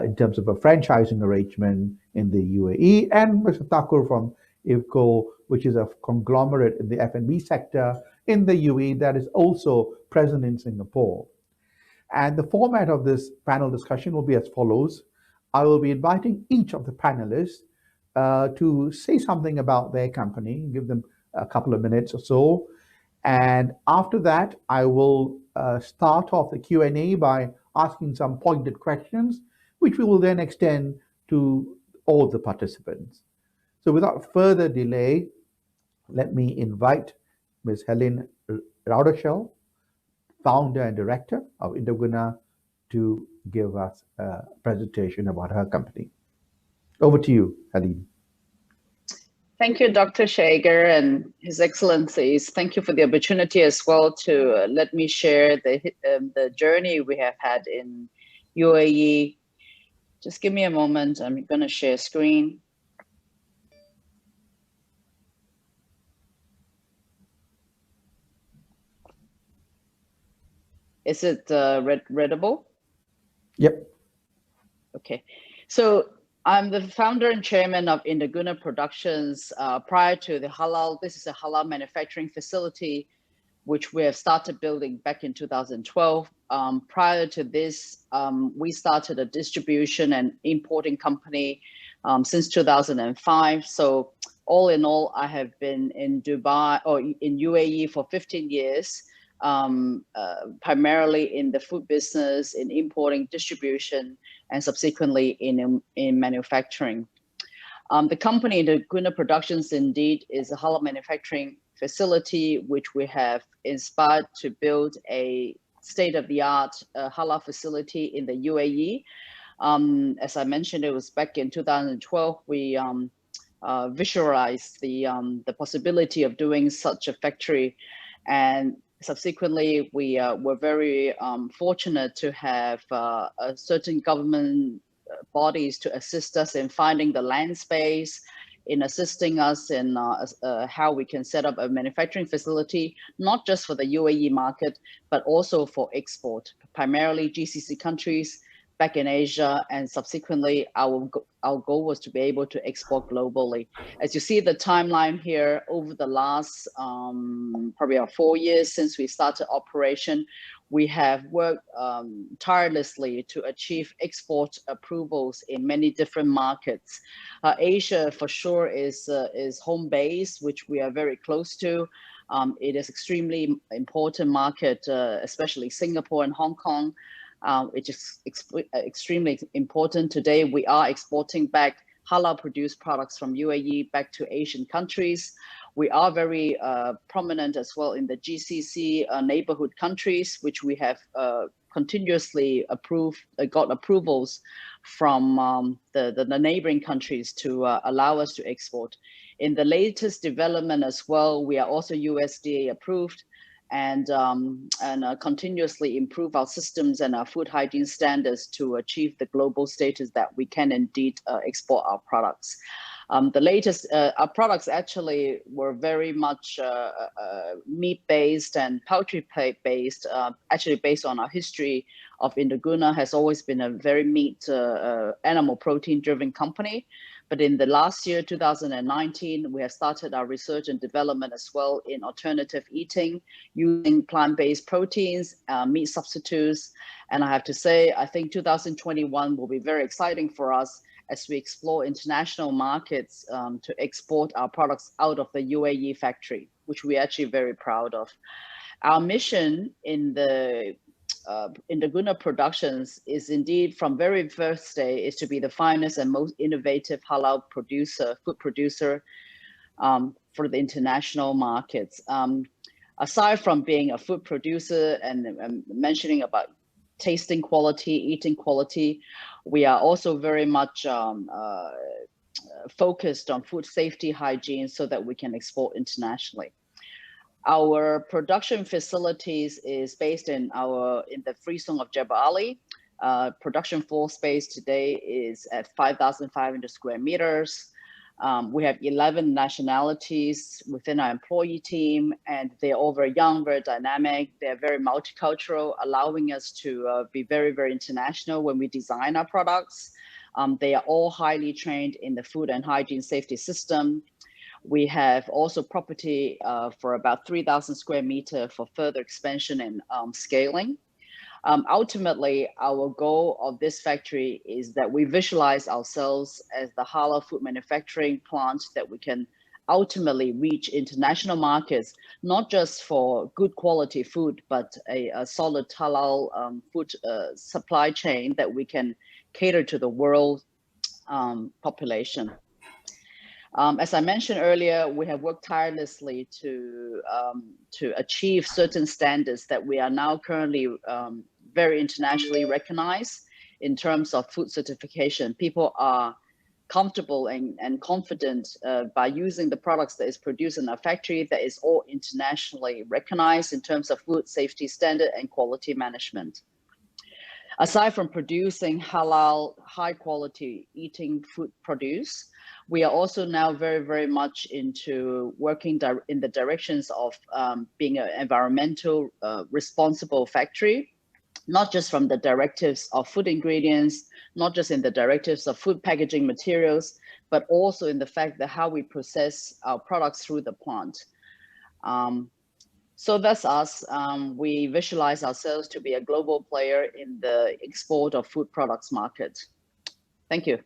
in terms of a franchising arrangement in the UAE, and Mr. Thakur from IFCO, which is a conglomerate in the F&B sector in the UAE that is also present in Singapore. And the format of this panel discussion will be as follows. I will be inviting each of the panelists to say something about their company, give them a couple of minutes or so. And after that, I will start off the Q&A by asking some pointed questions, which we will then extend to all the participants. So without further delay, let me invite Ms. Helen Raudershell, founder and director of Indoguna, to give us a presentation about her company. Over to you, Halim. Thank you, Dr. Shager and His Excellencies. Thank you for the opportunity as well to let me share the journey we have had in UAE. Just give me a moment. I'm going to share screen. Is it readable? Yep. Okay. So I'm the founder and chairman of Indoguna Productions. Prior to the halal, this is a halal manufacturing facility, which we have started building back in 2012. Prior to this, we started a distribution and importing company since 2005. So all in all, I have been in Dubai or in UAE for 15 years, primarily in the food business, in importing, distribution, and subsequently in manufacturing. The company, Indoguna Productions, indeed is a halal manufacturing facility, which we have inspired to build a state-of-the-art halal facility in the UAE. As I mentioned, it was back in 2012, we visualized the possibility of doing such a factory. And subsequently, we were very fortunate to have certain government bodies to assist us in finding the land space, in assisting us in how we can set up a manufacturing facility, not just for the UAE market, but also for export, primarily GCC countries back in Asia, and subsequently our goal was to be able to export globally. As you see the timeline here, over the last probably 4 years since we started operation, we have worked tirelessly to achieve export approvals in many different markets. Asia for sure is home base, which we are very close to. It is extremely important market, especially Singapore and Hong Kong. It is extremely important. Today, we are exporting back halal produced products from UAE back to Asian countries. We are very prominent as well in the GCC neighborhood countries, which we have continuously got approvals from the neighboring countries to allow us to export. In the latest development as well, we are also USDA approved, and continuously improve our systems and our food hygiene standards to achieve the global status that we can indeed export our products. The latest, our products actually were very much meat-based and poultry-based, actually based on our history of Indoguna has always been a very meat, animal protein-driven company. But in the last year, 2019, we have started our research and development as well in alternative eating, using plant-based proteins, meat substitutes. And I have to say, I think 2021 will be very exciting for us as we explore international markets to export our products out of the UAE factory, which we're actually very proud of. Our mission in the Indoguna Productions is indeed from very first day is to be the finest and most innovative halal food producer for the international markets. Aside from being a food producer and mentioning about tasting quality, eating quality, we are also very much focused on food safety hygiene so that we can export internationally. Our production facilities is based in the Free Zone of Jebel Ali. Production floor space today is at 5,500 square meters. We have 11 nationalities within our employee team, and they're all very young, very dynamic. They're very multicultural, allowing us to be very, very international when we design our products. They are all highly trained in the food and hygiene safety system. We have also property for about 3,000 square meters for further expansion and scaling. Ultimately, our goal of this factory is that we visualize ourselves as the halal food manufacturing plant that we can ultimately reach international markets, not just for good quality food, but a solid halal food supply chain that we can cater to the world population. As I mentioned earlier, we have worked tirelessly to achieve certain standards that we are now currently very internationally recognized in terms of food certification. People are comfortable and confident by using the products that is produced in our factory that is all internationally recognized in terms of food safety standard and quality management. Aside from producing halal, high quality eating food produce, we are also now very, very much into working in the directions of being an environmental responsible factory, not just from the directives of food ingredients, not just in the directives of food packaging materials, but also in the fact that how we process our products through the plant. So that's us. We visualize ourselves to be a global player in the export of food products market. Thank you.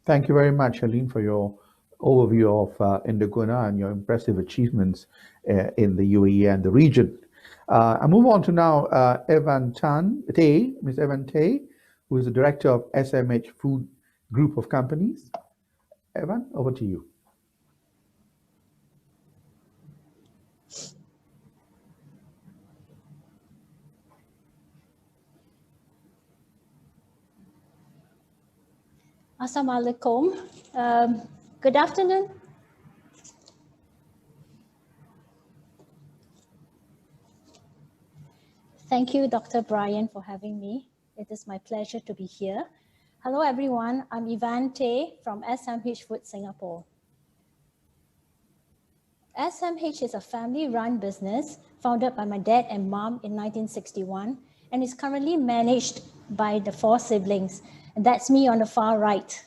Thank you very much, Helene, for your overview of Indoguna and your impressive achievements in the UAE and the region. I move on to now Evan Tay, Ms. Evan Tay, who is the director of SMH Food Group of Companies. Evan, over to you. Assalamualaikum. Good afternoon. Thank you, Dr. Brian, for having me. It is my pleasure to be here. Hello, everyone. I'm Evan Tay from SMH Food Singapore. SMH is a family-run business founded by my dad and mom in 1961 and is currently managed by the 4 siblings. And that's me on the far right.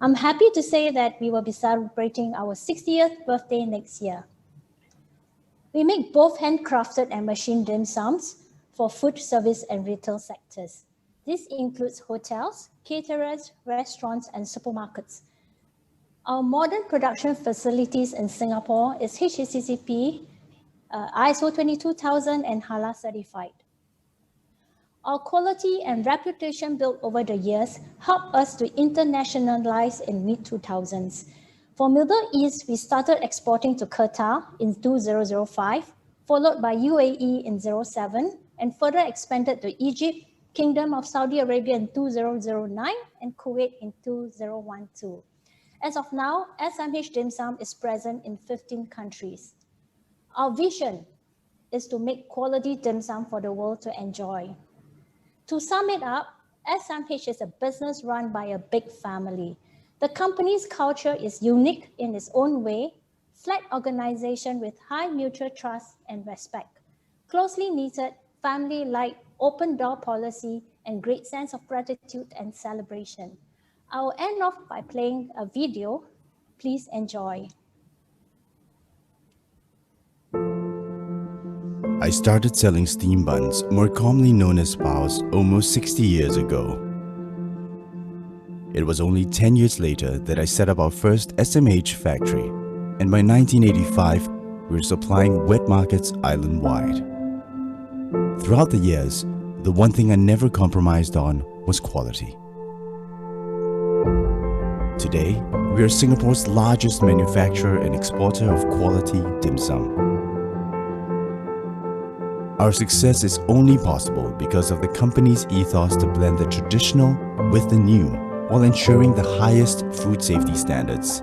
I'm happy to say that we will be celebrating our 60th birthday next year. We make both handcrafted and machine dim sums for food service and retail sectors. This includes hotels, caterers, restaurants, and supermarkets. Our modern production facilities in Singapore is HACCP, ISO 22000 and Halal certified. Our quality and reputation built over the years helped us to internationalize in mid-2000s. For Middle East, we started exporting to Qatar in 2005, followed by UAE in 2007, and further expanded to Egypt, Kingdom of Saudi Arabia in 2009, and Kuwait in 2012. As of now, SMH Dim Sum is present in 15 countries. Our vision is to make quality dim sum for the world to enjoy. To sum it up, SMH is a business run by a big family. The company's culture is unique in its own way, flat organization with high mutual trust and respect, closely knitted, family-like, open door policy, and great sense of gratitude and celebration. I will end off by playing a video. Please enjoy. I started selling steam buns, more commonly known as paos, almost 60 years ago. It was only 10 years later that I set up our first SMH factory, and by 1985, we were supplying wet markets island-wide. Throughout the years, the one thing I never compromised on was quality. Today, we are Singapore's largest manufacturer and exporter of quality dim sum. Our success is only possible because of the company's ethos to blend the traditional with the new, while ensuring the highest food safety standards.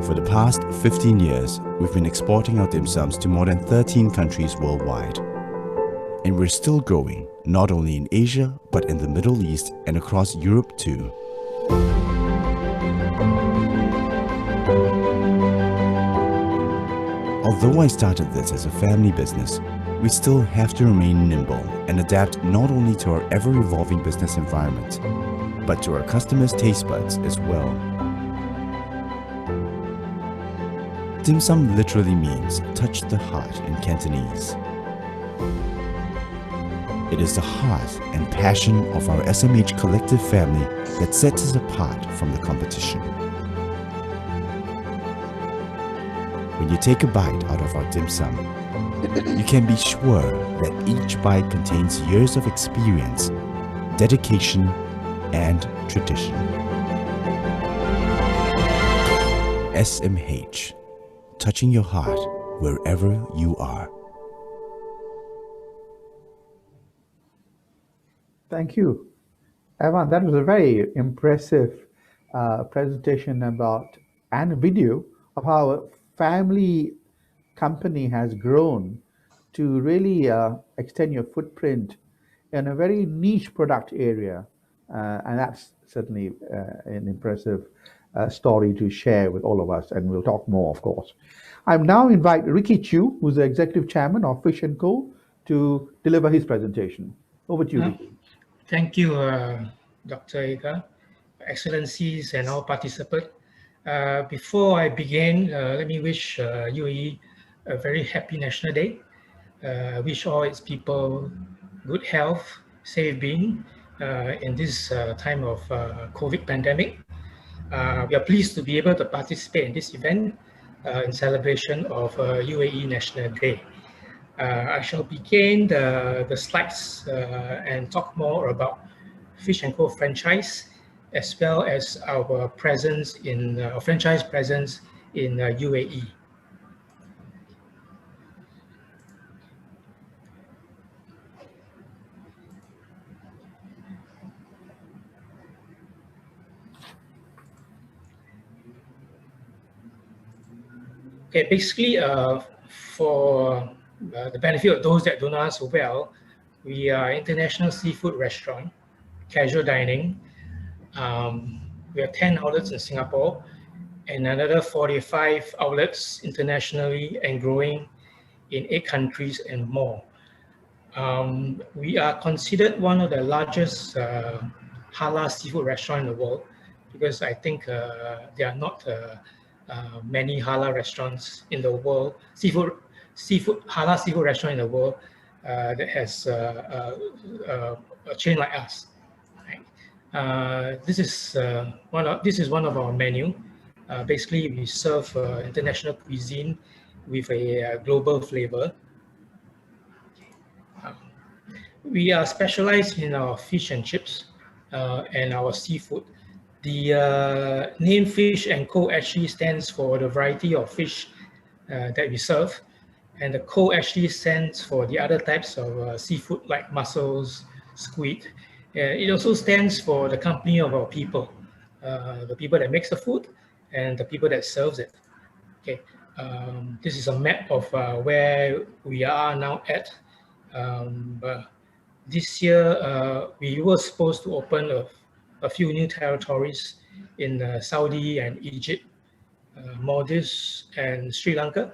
For the past 15 years, we've been exporting our dim sums to more than 13 countries worldwide. And we're still growing, not only in Asia, but in the Middle East and across Europe too. Although I started this as a family business, we still have to remain nimble and adapt not only to our ever-evolving business environment, but to our customers' taste buds as well. Dim sum literally means touch the heart in Cantonese. It is the heart and passion of our SMH collective family that sets us apart from the competition. When you take a bite out of our dim sum, you can be sure that each bite contains years of experience, dedication, and tradition. SMH, touching your heart wherever you are. Thank you, Evan. That was a very impressive presentation about and a video of how a family company has grown to really extend your footprint in a very niche product area. And that's certainly an impressive story to share with all of us. And we'll talk more, of course. I now invite Ricky Chu, who's the Executive Chairman of Fish & Co., to deliver his presentation. Over to you, Ricky. Thank you, Dr. Ega, Excellencies and all participants. Before I begin, let me wish UAE a very happy National Day. Wish all its people good health, safe being in this time of COVID pandemic. We are pleased to be able to participate in this event in celebration of UAE National Day. I shall begin the slides and talk more about Fish & Co. franchise, as well as our presence in franchise presence in UAE. Okay, basically, for the benefit of those that don't know us well, we are an international seafood restaurant, casual dining. We have 10 outlets in Singapore and another 45 outlets internationally and growing in 8 countries and more. We are considered one of the largest halal seafood restaurants in the world, because I think there are not many halal restaurants in the world, halal seafood restaurant in the world that has a chain like us. Right? This is one of our menu. Basically, we serve international cuisine with a global flavor. We are specialized in our fish and chips and our seafood. The name Fish & Co. actually stands for the variety of fish that we serve, and the Co. actually stands for the other types of seafood like mussels, squid. It also stands for the company of our people, the people that makes the food and the people that serves it. Okay, this is a map of where we are now at. This year, we were supposed to open a few new territories in Saudi and Egypt, Maldives and Sri Lanka,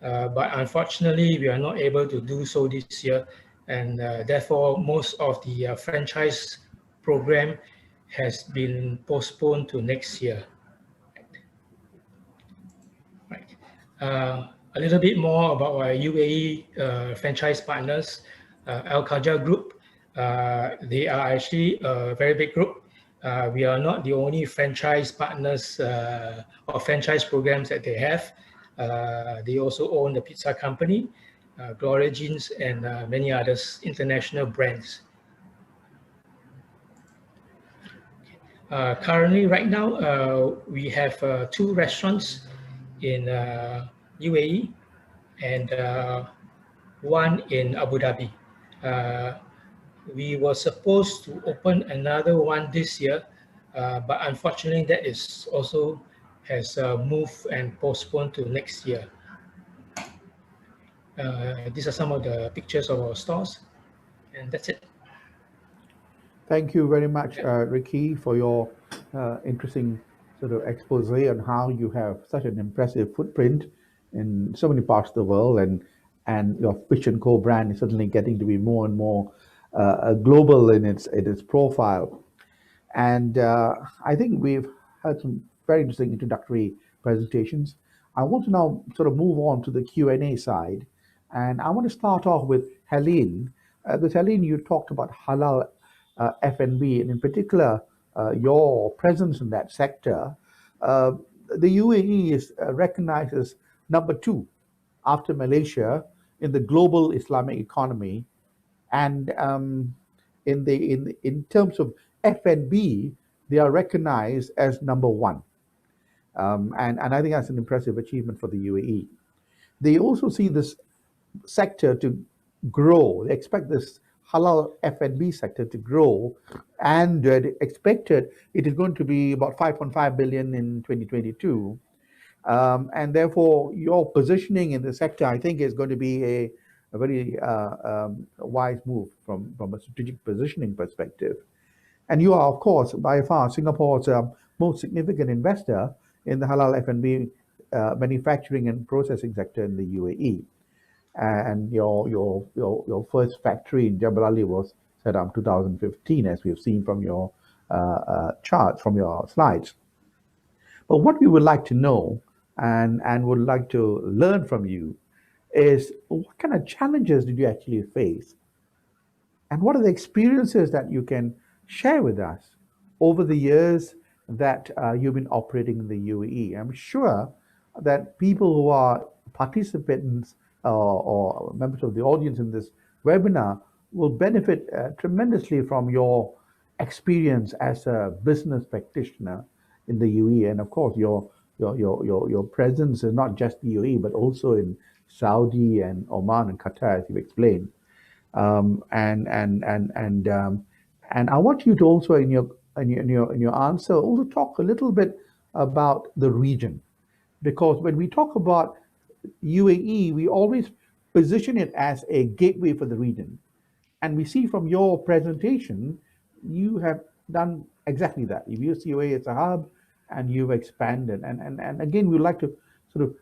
but unfortunately we are not able to do so this year, and therefore most of the franchise program has been postponed to next year. Right. A little bit more about our UAE franchise partners, Al Khaja Group. They are actually a very big group. We are not the only franchise partners or franchise programs that they have. They also own the pizza company, Gloria Jeans, and many others international brands. Currently, right now, we have 2 restaurants in UAE and 1 in Abu Dhabi. We were supposed to open another one this year, but unfortunately that is also has moved and postponed to next year. These are some of the pictures of our stores, and that's it. Thank you very much, Ricky, for your interesting sort of expose on how you have such an impressive footprint in so many parts of the world, and your Fish & Co. brand is certainly getting to be more and more global in its profile. And I think we've had some very interesting introductory presentations. I want to now sort of move on to the Q&A side, and I want to start off with Helene. Because Helene, you talked about halal F&B, and in particular your presence in that sector. The UAE is recognized as number 2 after Malaysia in the global Islamic economy, and in terms of F&B, they are recognized as number 1. And I think that's an impressive achievement for the UAE. They also see this sector to grow. They expect this halal F&B sector to grow, and they expected it is going to be about 5.5 billion in 2022. And therefore, your positioning in the sector, I think, is going to be a very wise move from a strategic positioning perspective. And you are, of course, by far Singapore's most significant investor in the halal F&B manufacturing and processing sector in the UAE. And your first factory in Jebel Ali was set up in 2015, as we've seen from your charts, from your slides. But what we would like to know and would like to learn from you is, what kind of challenges did you actually face? And what are the experiences that you can share with us over the years that you've been operating in the UAE? I'm sure that people who are participants or members of the audience in this webinar will benefit tremendously from your experience as a business practitioner in the UAE, and of course your presence is not just the UAE but also in Saudi and Oman and Qatar, as you've explained. And I want you to also in your answer also talk a little bit about the region, because when we talk about UAE, we always position it as a gateway for the region. And we see from your presentation, you have done exactly that. You've used UAE as a hub and you've expanded. And again, we'd like to sort of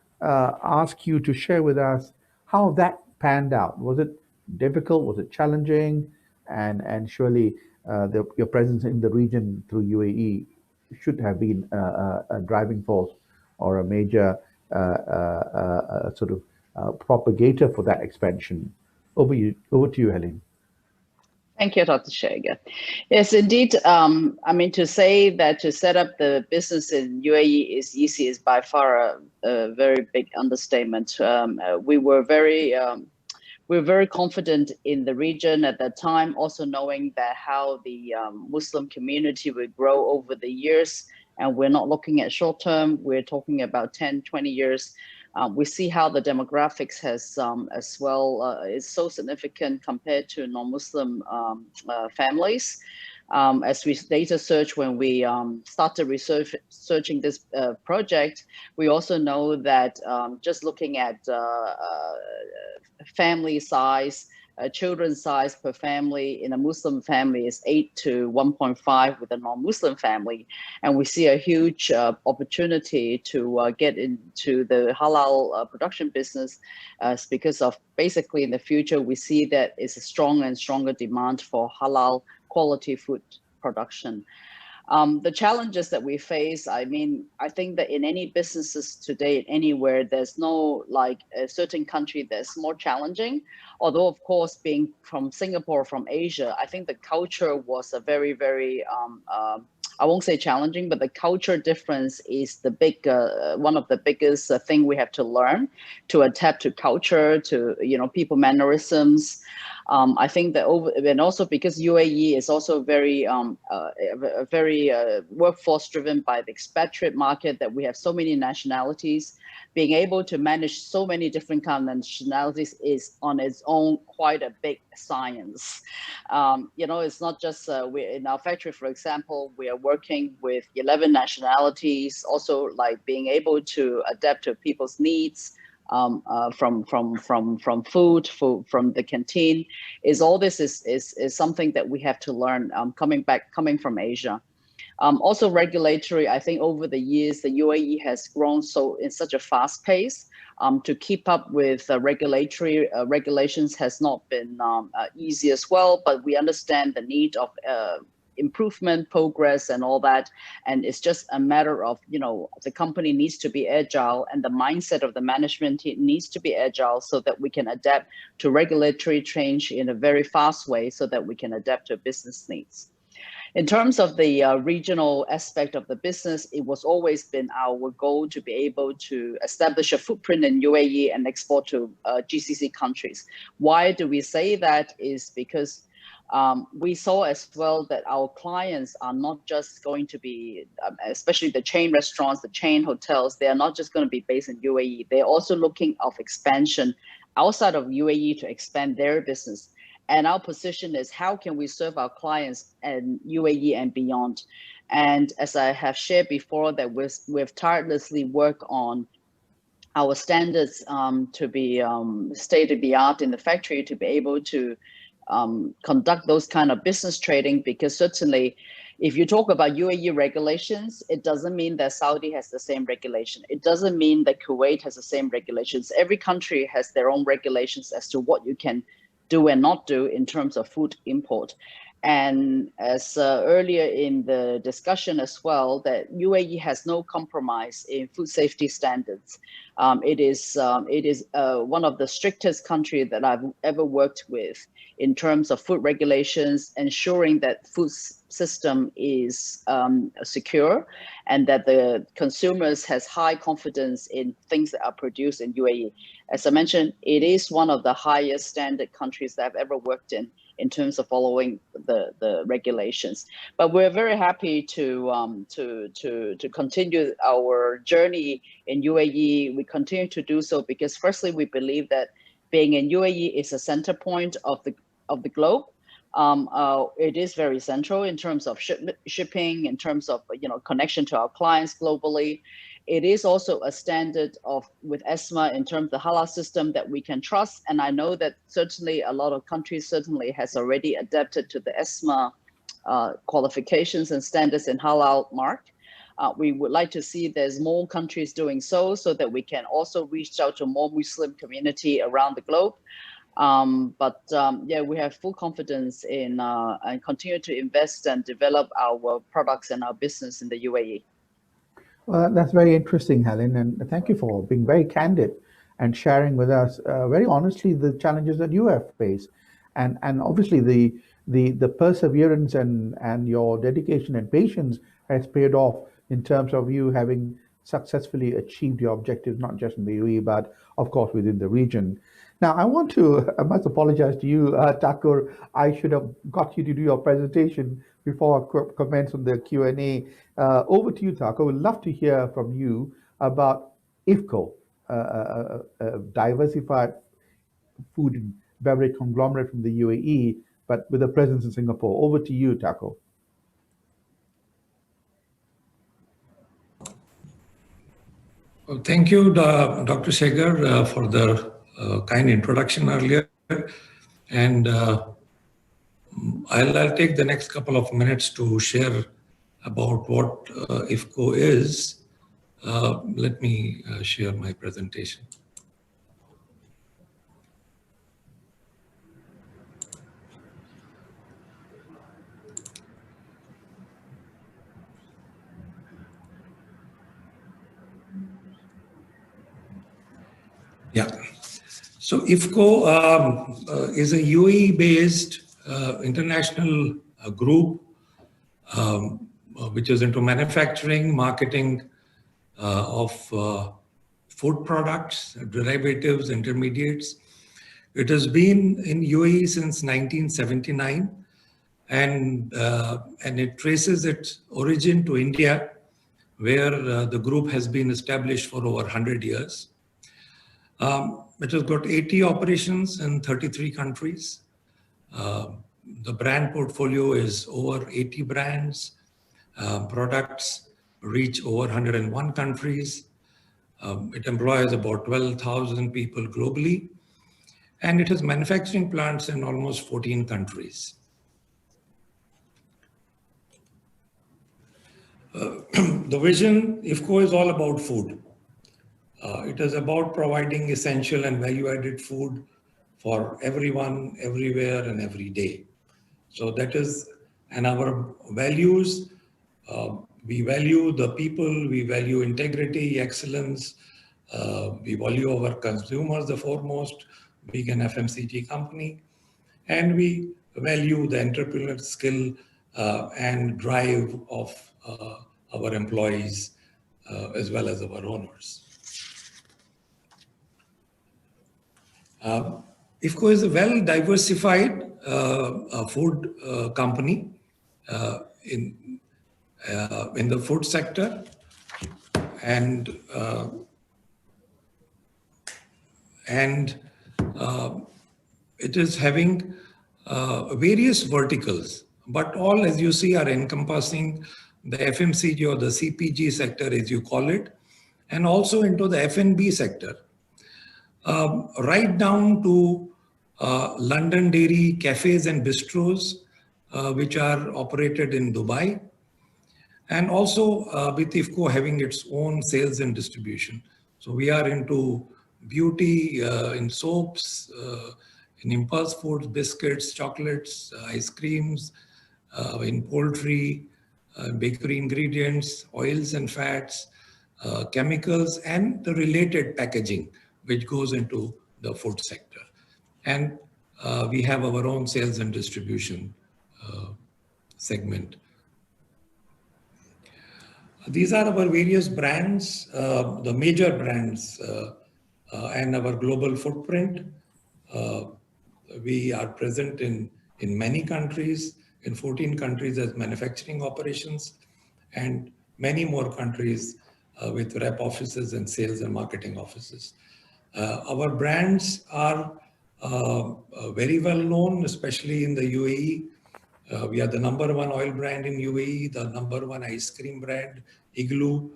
ask you to share with us how that panned out. Was it difficult? Was it challenging? And surely your presence in the region through UAE should have been a driving force or a major sort of propagator for that expansion. Over to you, Helen. Thank you, Dr. Shager. Yes, indeed. I mean, to say that to set up the business in UAE is easy is by far a very big understatement. We were very confident in the region at that time, also knowing that how the Muslim community would grow over the years. And we're not looking at short term, we're talking about 10, 20 years. We see how the demographics has as well is so significant compared to non-Muslim families. As we data search, when we started researching this project, we also know that just looking at family size, children's size per family in a Muslim family is 8 to 1.5 with a non-Muslim family. And we see a huge opportunity to get into the halal production business because of basically in the future, we see that it's a strong and stronger demand for halal quality food production. The challenges that we face, I mean, I think that in any businesses today, anywhere, there's no like a certain country that's more challenging. Although, of course, being from Singapore, from Asia, I think the culture was a very, very, I won't say challenging, but the culture difference is the big, one of the biggest thing we have to learn to adapt to culture, to, people mannerisms. I think that and also because UAE is also very, very workforce driven by the expatriate market, that we have so many nationalities. Being able to manage so many different kind of nationalities is on its own quite a big science. It's not just in our factory, for example, we are working with 11 nationalities. Also, like being able to adapt to people's needs. From food, from the canteen, all this is something that we have to learn coming from Asia. Also regulatory, I think over the years, the UAE has grown in such a fast pace. To keep up with regulatory regulations has not been easy as well, but we understand the need of improvement, progress, and all that. And it's just a matter of, the company needs to be agile and the mindset of the management team needs to be agile so that we can adapt to regulatory change in a very fast way so that we can adapt to business needs. In terms of the regional aspect of the business, it was always been our goal to be able to establish a footprint in UAE and export to GCC countries. Why do we say that? Is because We saw as well that our clients are not just going to be, especially the chain restaurants, the chain hotels, they are not just going to be based in UAE. They're also looking of expansion outside of UAE to expand their business. And our position is, how can we serve our clients in UAE and beyond? And as I have shared before, that we've tirelessly worked on our standards to be state-of-the-art in the factory, to be able to conduct those kind of business trading, because certainly if you talk about UAE regulations, it doesn't mean that Saudi has the same regulation. It doesn't mean that Kuwait has the same regulations. Every country has their own regulations as to what you can do and not do in terms of food import. And as earlier in the discussion as well, that UAE has no compromise in food safety standards. It is one of the strictest countries that I've ever worked with in terms of food regulations, ensuring that food system is secure and that the consumers has high confidence in things that are produced in UAE. As I mentioned, it is one of the highest standard countries that I've ever worked in terms of following the regulations. But we're very happy to continue our journey in UAE. We continue to do so because firstly, we believe that being in UAE is a center point of the globe. It is very central in terms of shipping, in terms of connection to our clients globally. It is also a standard with ESMA in terms of the halal system that we can trust. And I know that certainly a lot of countries certainly has already adapted to the ESMA qualifications and standards in halal mark. We would like to see there's more countries doing so that we can also reach out to more Muslim community around the globe. Yeah, we have full confidence in and continue to invest and develop our products and our business in the UAE. Well, that's very interesting, Helen, and thank you for being very candid and sharing with us very honestly the challenges that you have faced, and obviously the perseverance and your dedication and patience has paid off in terms of you having successfully achieved your objectives, not just in the UAE, but of course within the region. Now, I must apologize to you, Thakur. I should have got you to do your presentation before I commence on the Q&A. Over to you, Thakur. We'd love to hear from you about IFCO, a diversified food and beverage conglomerate from the UAE, but with a presence in Singapore. Over to you, Thakur. Well, thank you, Dr. Segar, for the kind introduction earlier. And I'll take the next couple of minutes to share about what IFCO is. Let me share my presentation. Yeah. So IFCO is a UAE-based international group which is into manufacturing, marketing of food products, derivatives, intermediates. It has been in UAE since 1979, and it traces its origin to India, where the group has been established for over 100 years. It has got 80 operations in 33 countries. The brand portfolio is over 80 brands. Products reach over 101 countries. It employs about 12,000 people globally. And it has manufacturing plants in almost 14 countries. The vision, IFCO, is all about food. It is about providing essential and value-added food for everyone, everywhere, and every day. So that is, and our values, we value the people, we value integrity, excellence, we value our consumers, the foremost, being an FMCG company, and we value the entrepreneurial skill and drive of our employees as well as our owners. IFCO is a well-diversified a food company in the food sector, and it is having various verticals, but all, as you see, are encompassing the FMCG or the CPG sector, as you call it, and also into the F&B sector, right down to London dairy cafes and bistros, which are operated in Dubai, and also with IFCO having its own sales and distribution. So we are into beauty, in soaps, in impulse foods, biscuits, chocolates, ice creams, in poultry, bakery ingredients, oils and fats, chemicals, and the related packaging, which goes into the food sector. And we have our own sales and distribution segment. These are our various brands, the major brands, and our global footprint. We are present in many countries, in 14 countries as manufacturing operations, and many more countries with rep offices and sales and marketing offices. Our brands are very well known, especially in the UAE. We are the #1 oil brand in UAE, the #1 ice cream brand, Igloo.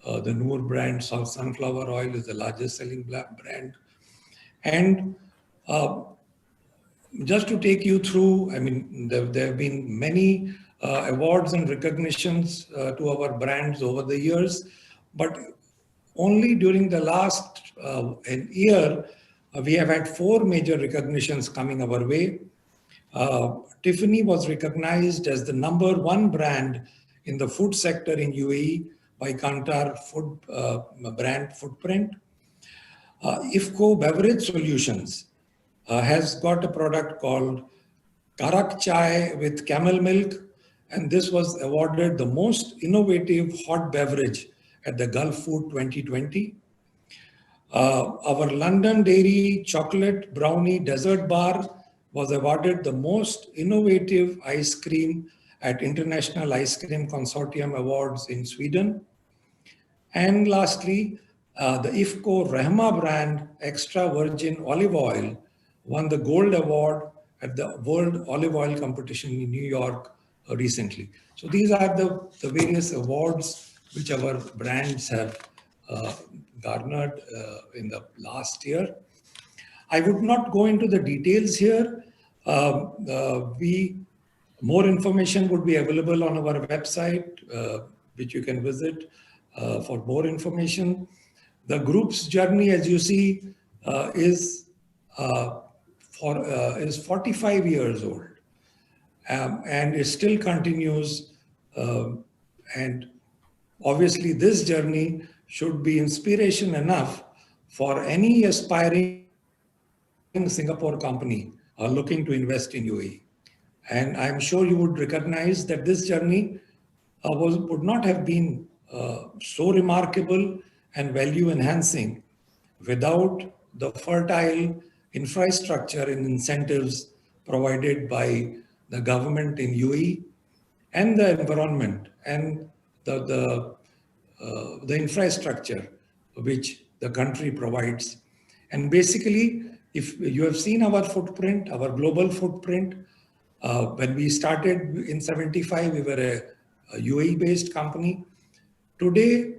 The Noor brand, sunflower oil, is the largest selling brand. And just to take you through, I mean, there have been many awards and recognitions to our brands over the years, but only during the last year, we have had 4 major recognitions coming our way. Tiffany was recognized as the #1 brand in the food sector in UAE by Kantar Food Brand Footprint. IFCO Beverage Solutions has got a product called Karak Chai with camel milk, and this was awarded the most innovative hot beverage at the Gulf Food 2020. Our London Dairy Chocolate Brownie Dessert Bar was awarded the most innovative ice cream at International Ice Cream Consortium Awards in Sweden. And lastly, the IFCO Rahma brand extra virgin olive oil won the gold award at the World Olive Oil Competition in New York recently. So these are the various awards which our brands have garnered in the last year. I would not go into the details here. More information would be available on our website, which you can visit for more information. The group's journey, as you see, is 45 years old, and it still continues. And obviously, this journey should be inspiration enough for any aspiring Singapore company looking to invest in UAE. And I'm sure you would recognize that this journey would not have been so remarkable and value enhancing without the fertile infrastructure and incentives provided by the government in UAE and the environment and the infrastructure which the country provides. And basically, if you have seen our footprint, our global footprint, when we started in 75, we were a UAE-based company. Today,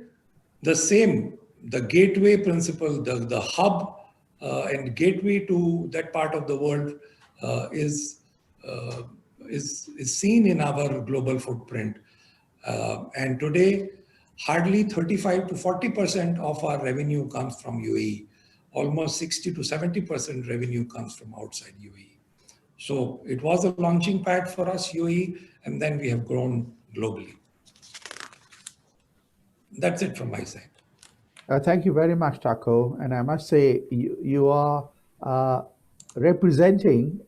the gateway principle, the hub and gateway to that part of the world is seen in our global footprint. And today, hardly 35 to 40% of our revenue comes from UAE. Almost 60 to 70% revenue comes from outside UAE. So it was a launching pad for us, UAE, and then we have grown globally. That's it from my side. Thank you very much, Taco. And I must say, you are representing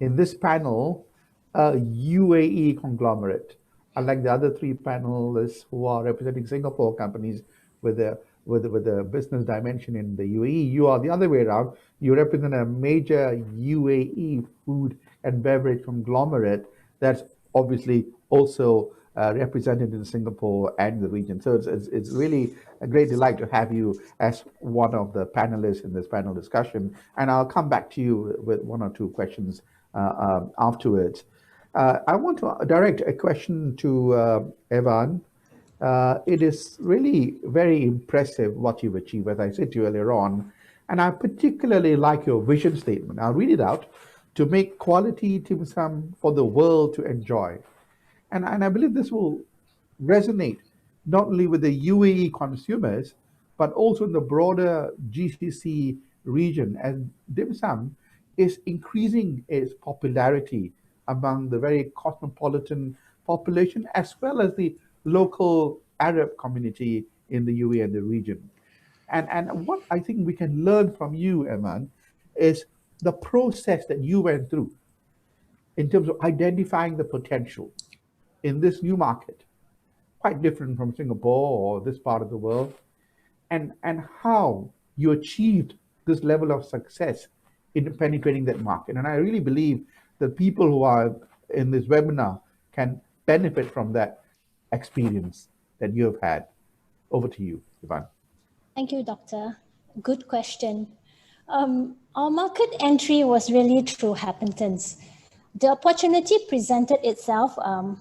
in this panel a UAE conglomerate, unlike the other 3 panelists who are representing Singapore companies with their with the business dimension in the UAE. You are the other way around. You represent a major UAE food and beverage conglomerate that's obviously also represented in Singapore and the region. So it's really a great delight to have you as one of the panelists in this panel discussion. And I'll come back to you with one or two questions afterwards. I want to direct a question to Evan. It is really very impressive what you've achieved, as I said to you earlier on. And I particularly like your vision statement. I'll read it out: to make quality dim sum for the world to enjoy. And I believe this will resonate not only with the UAE consumers, but also in the broader GCC region, as dim sum is increasing its popularity among the very cosmopolitan population, as well as the local Arab community in the UAE and the region. And what I think we can learn from you, Eman, is the process that you went through in terms of identifying the potential in this new market, quite different from Singapore or this part of the world, and how you achieved this level of success in penetrating that market. And I really believe that people who are in this webinar can benefit from that experience that you have had. Over to you, Ivan. Thank you, Doctor. Good question. Our market entry was really through happenstance. The opportunity presented itself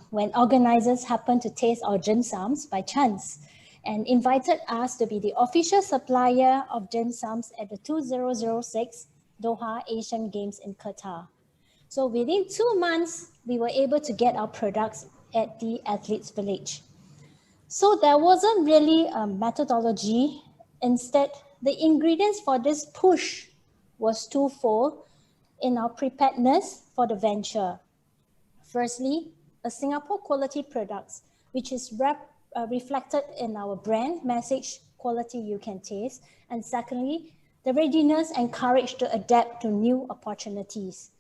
when organizers happened to taste our dim sums by chance and invited us to be the official supplier of dim sums at the 2006 Doha Asian Games in Qatar. So within 2 months, we were able to get our products at the Athletes Village. So there wasn't really a methodology. Instead, the ingredients for this push was twofold in our preparedness for the venture. Firstly, a Singapore quality products, which is reflected in our brand message, quality you can taste. And secondly, the readiness and courage to adapt to new opportunities.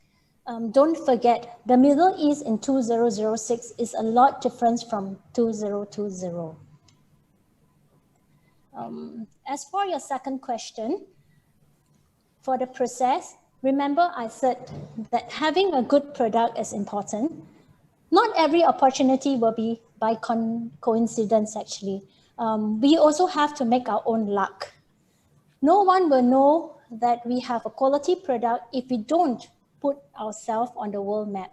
Don't forget, the Middle East in 2006 is a lot different from 2020. As for your second question, for the process, remember I said that having a good product is important. Not every opportunity will be by coincidence, actually. We also have to make our own luck. No one will know that we have a quality product if we don't put ourselves on the world map.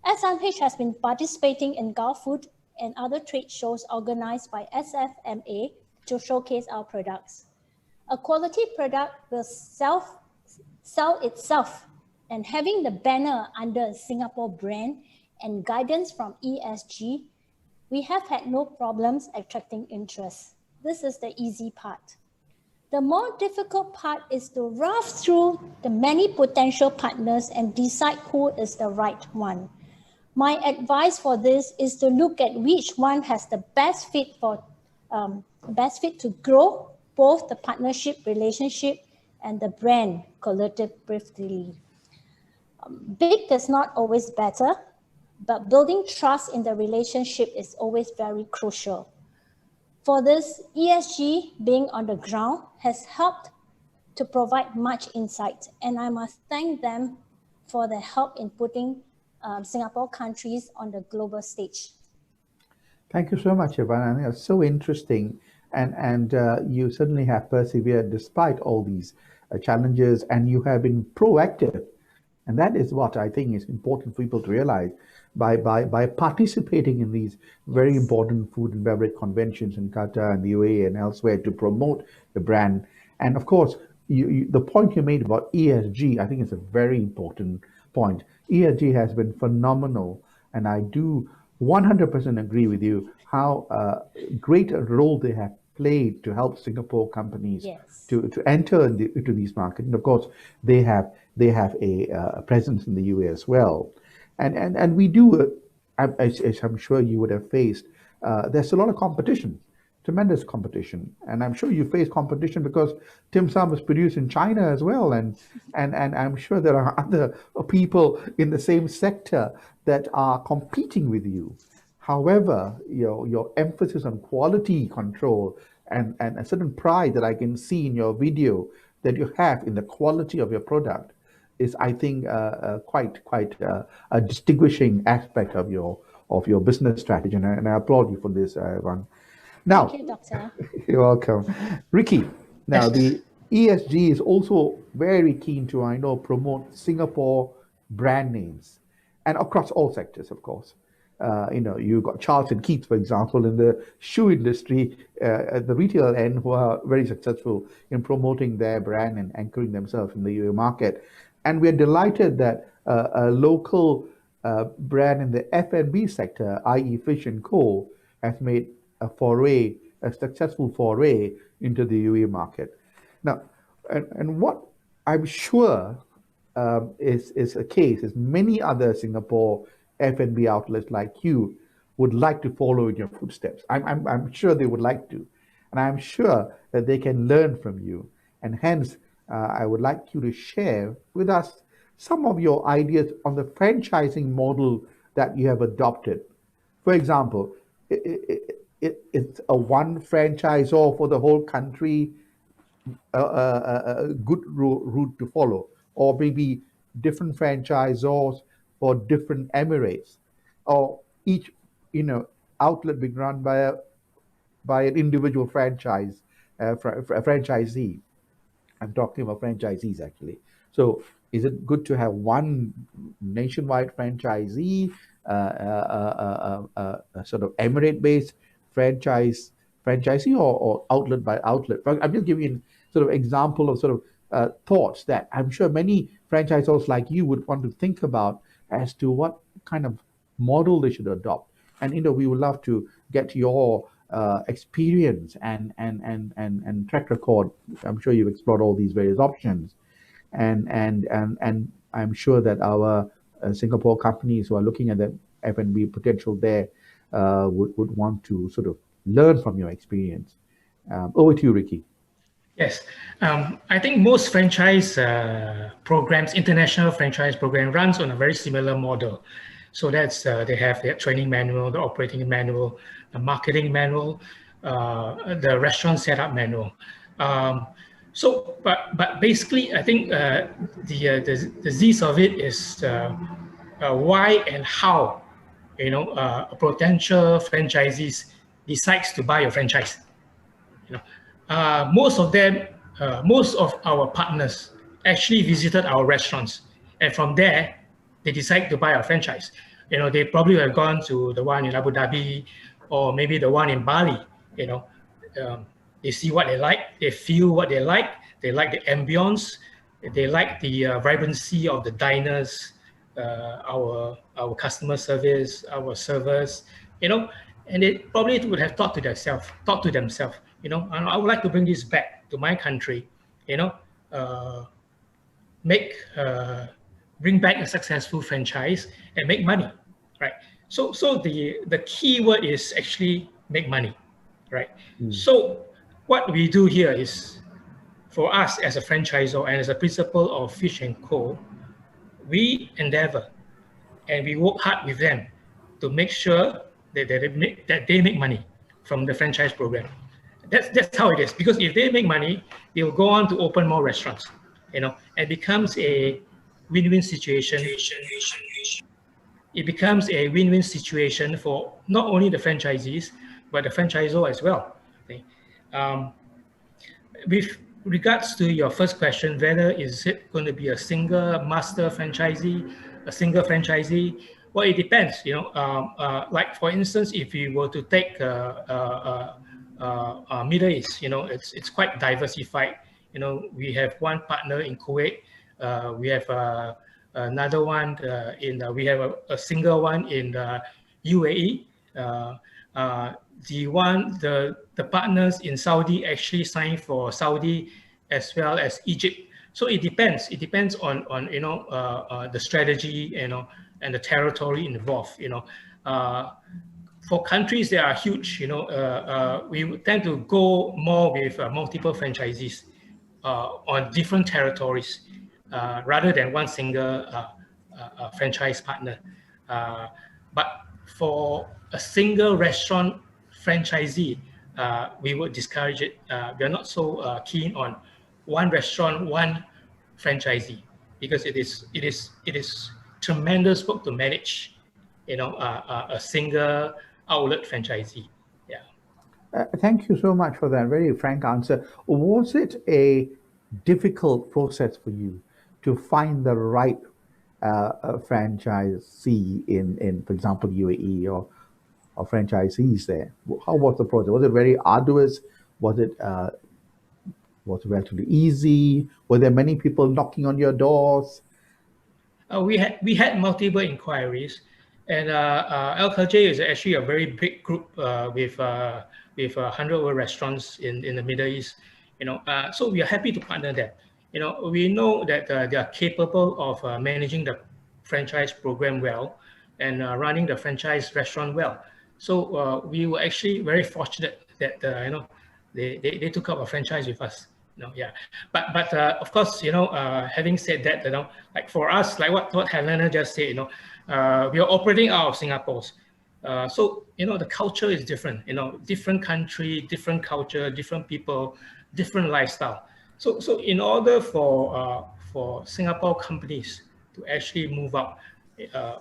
SMH has been participating in Gulf Food and other trade shows organized by SFMA to showcase our products. A quality product will sell itself, and having the banner under a Singapore brand and guidance from ESG, we have had no problems attracting interest. This is the easy part. The more difficult part is to raft through the many potential partners and decide who is the right one. My advice for this is to look at which one has the best fit to grow both the partnership relationship and the brand collectively. Big is not always better, but building trust in the relationship is always very crucial. For this, ESG being on the ground has helped to provide much insight, and I must thank them for their help in putting Singapore countries on the global stage. Thank you so much, Ivan. I think it's so interesting, and you certainly have persevered despite all these challenges, and you have been proactive, and that is what I think is important for people to realize. By participating in these very important food and beverage conventions in Qatar and the UAE and elsewhere to promote the brand. And of course, the point you made about ESG, I think is a very important point. ESG has been phenomenal, and I do 100% agree with you how great a role they have played to help Singapore companies to enter into these markets. And of course, they have a presence in the UAE as well. And we do, as I'm sure you would have faced, there's a lot of competition, tremendous competition. And I'm sure you face competition because dim sum is produced in China as well. And I'm sure there are other people in the same sector that are competing with you. However, your emphasis on quality control and a certain pride that I can see in your video that you have in the quality of your product is, I think, quite a distinguishing aspect of your business strategy, and I applaud you for this, Ron. Now, thank you, Doctor. you're welcome, Ricky. Now, Yes. the ESG is also very keen to, I know, promote Singapore brand names, and across all sectors, of course. You've got Charles and Keith, for example, in the shoe industry at the retail end, who are very successful in promoting their brand and anchoring themselves in the UAE market. And we're delighted that a local brand in the F&B sector, i.e. Fish & Co., has made a successful foray into the UAE market. Now, and what I'm sure is a case is many other Singapore F&B outlets like you would like to follow in your footsteps. I'm sure they would like to, and I'm sure that they can learn from you. And hence, I would like you to share with us some of your ideas on the franchising model that you have adopted. For example, it's a one franchisor for the whole country, a good route to follow, or maybe different franchisors for different emirates, or each outlet being run by an individual franchisee. I'm talking about franchisees actually. So is it good to have one nationwide franchisee, a sort of emirate-based franchisee, or outlet by outlet? I'm just giving you sort of example of sort of thoughts that I'm sure many franchisors like you would want to think about as to what kind of model they should adopt. And we would love to get your experience and track record. I'm sure you've explored all these various options, and I'm sure that our Singapore companies who are looking at the F&B potential there would want to sort of learn from your experience. Over to you, Ricky. Yes, I think most franchise programs, international franchise program, runs on a very similar model. So that's they have their training manual, the operating manual, the marketing manual, the restaurant setup manual. But basically, I think the gist of it is why and how a potential franchisees decides to buy a franchise. Most of our partners actually visited our restaurants, and from there they decide to buy a franchise. They probably have gone to the one in Abu Dhabi, or maybe the one in Bali. They see what they like, they feel what they like the ambience, they like the vibrancy of the diners, our customer service, our servers, and they probably would have thought to themselves, and I would like to bring this back to my country, bring back a successful franchise and make money, right? So the key word is actually make money, right? So what we do here is, for us as a franchisor and as a principal of Fish & Co., we endeavor and we work hard with them to make sure that they make money from the franchise program. That's how it is. Because if they make money, they will go on to open more restaurants, and it becomes a win-win situation. It becomes a win-win situation for not only the franchisees, but the franchisor as well. Okay? With regards to your first question, whether is it going to be a single master franchisee, a single franchisee? Well, it depends. Like for instance, if you were to take Middle East, it's quite diversified. We have one partner in Kuwait. We have another one we have a single one in UAE. The partners in Saudi actually signed for Saudi as well as Egypt. So it depends. It depends on the strategy, and the territory involved. For countries that are huge, we tend to go more with multiple franchisees on different territories rather than one single franchise partner. But for a single restaurant franchisee, we would discourage it. We are not so keen on one restaurant, one franchisee, because it is tremendous work to manage, a single outlet franchisee. Yeah. Thank you so much for that very frank answer. Was it a difficult process for you to find the right franchisee in, for example, UAE or franchisees there? How was the process? Was it very arduous? Was it relatively easy? Were there many people knocking on your doors? We had multiple inquiries, and Al Khaljeh is actually a very big group with 100 over restaurants in the Middle East. So we are happy to partner them. We know that they are capable of managing the franchise program well and running the franchise restaurant well. So we were actually very fortunate that they took up a franchise with us. Yeah, but of course, having said that, like for us, like what Helena just said, we are operating out of Singapore. So the culture is different. Different country, different culture, different people, different lifestyle. So in order for Singapore companies to actually move out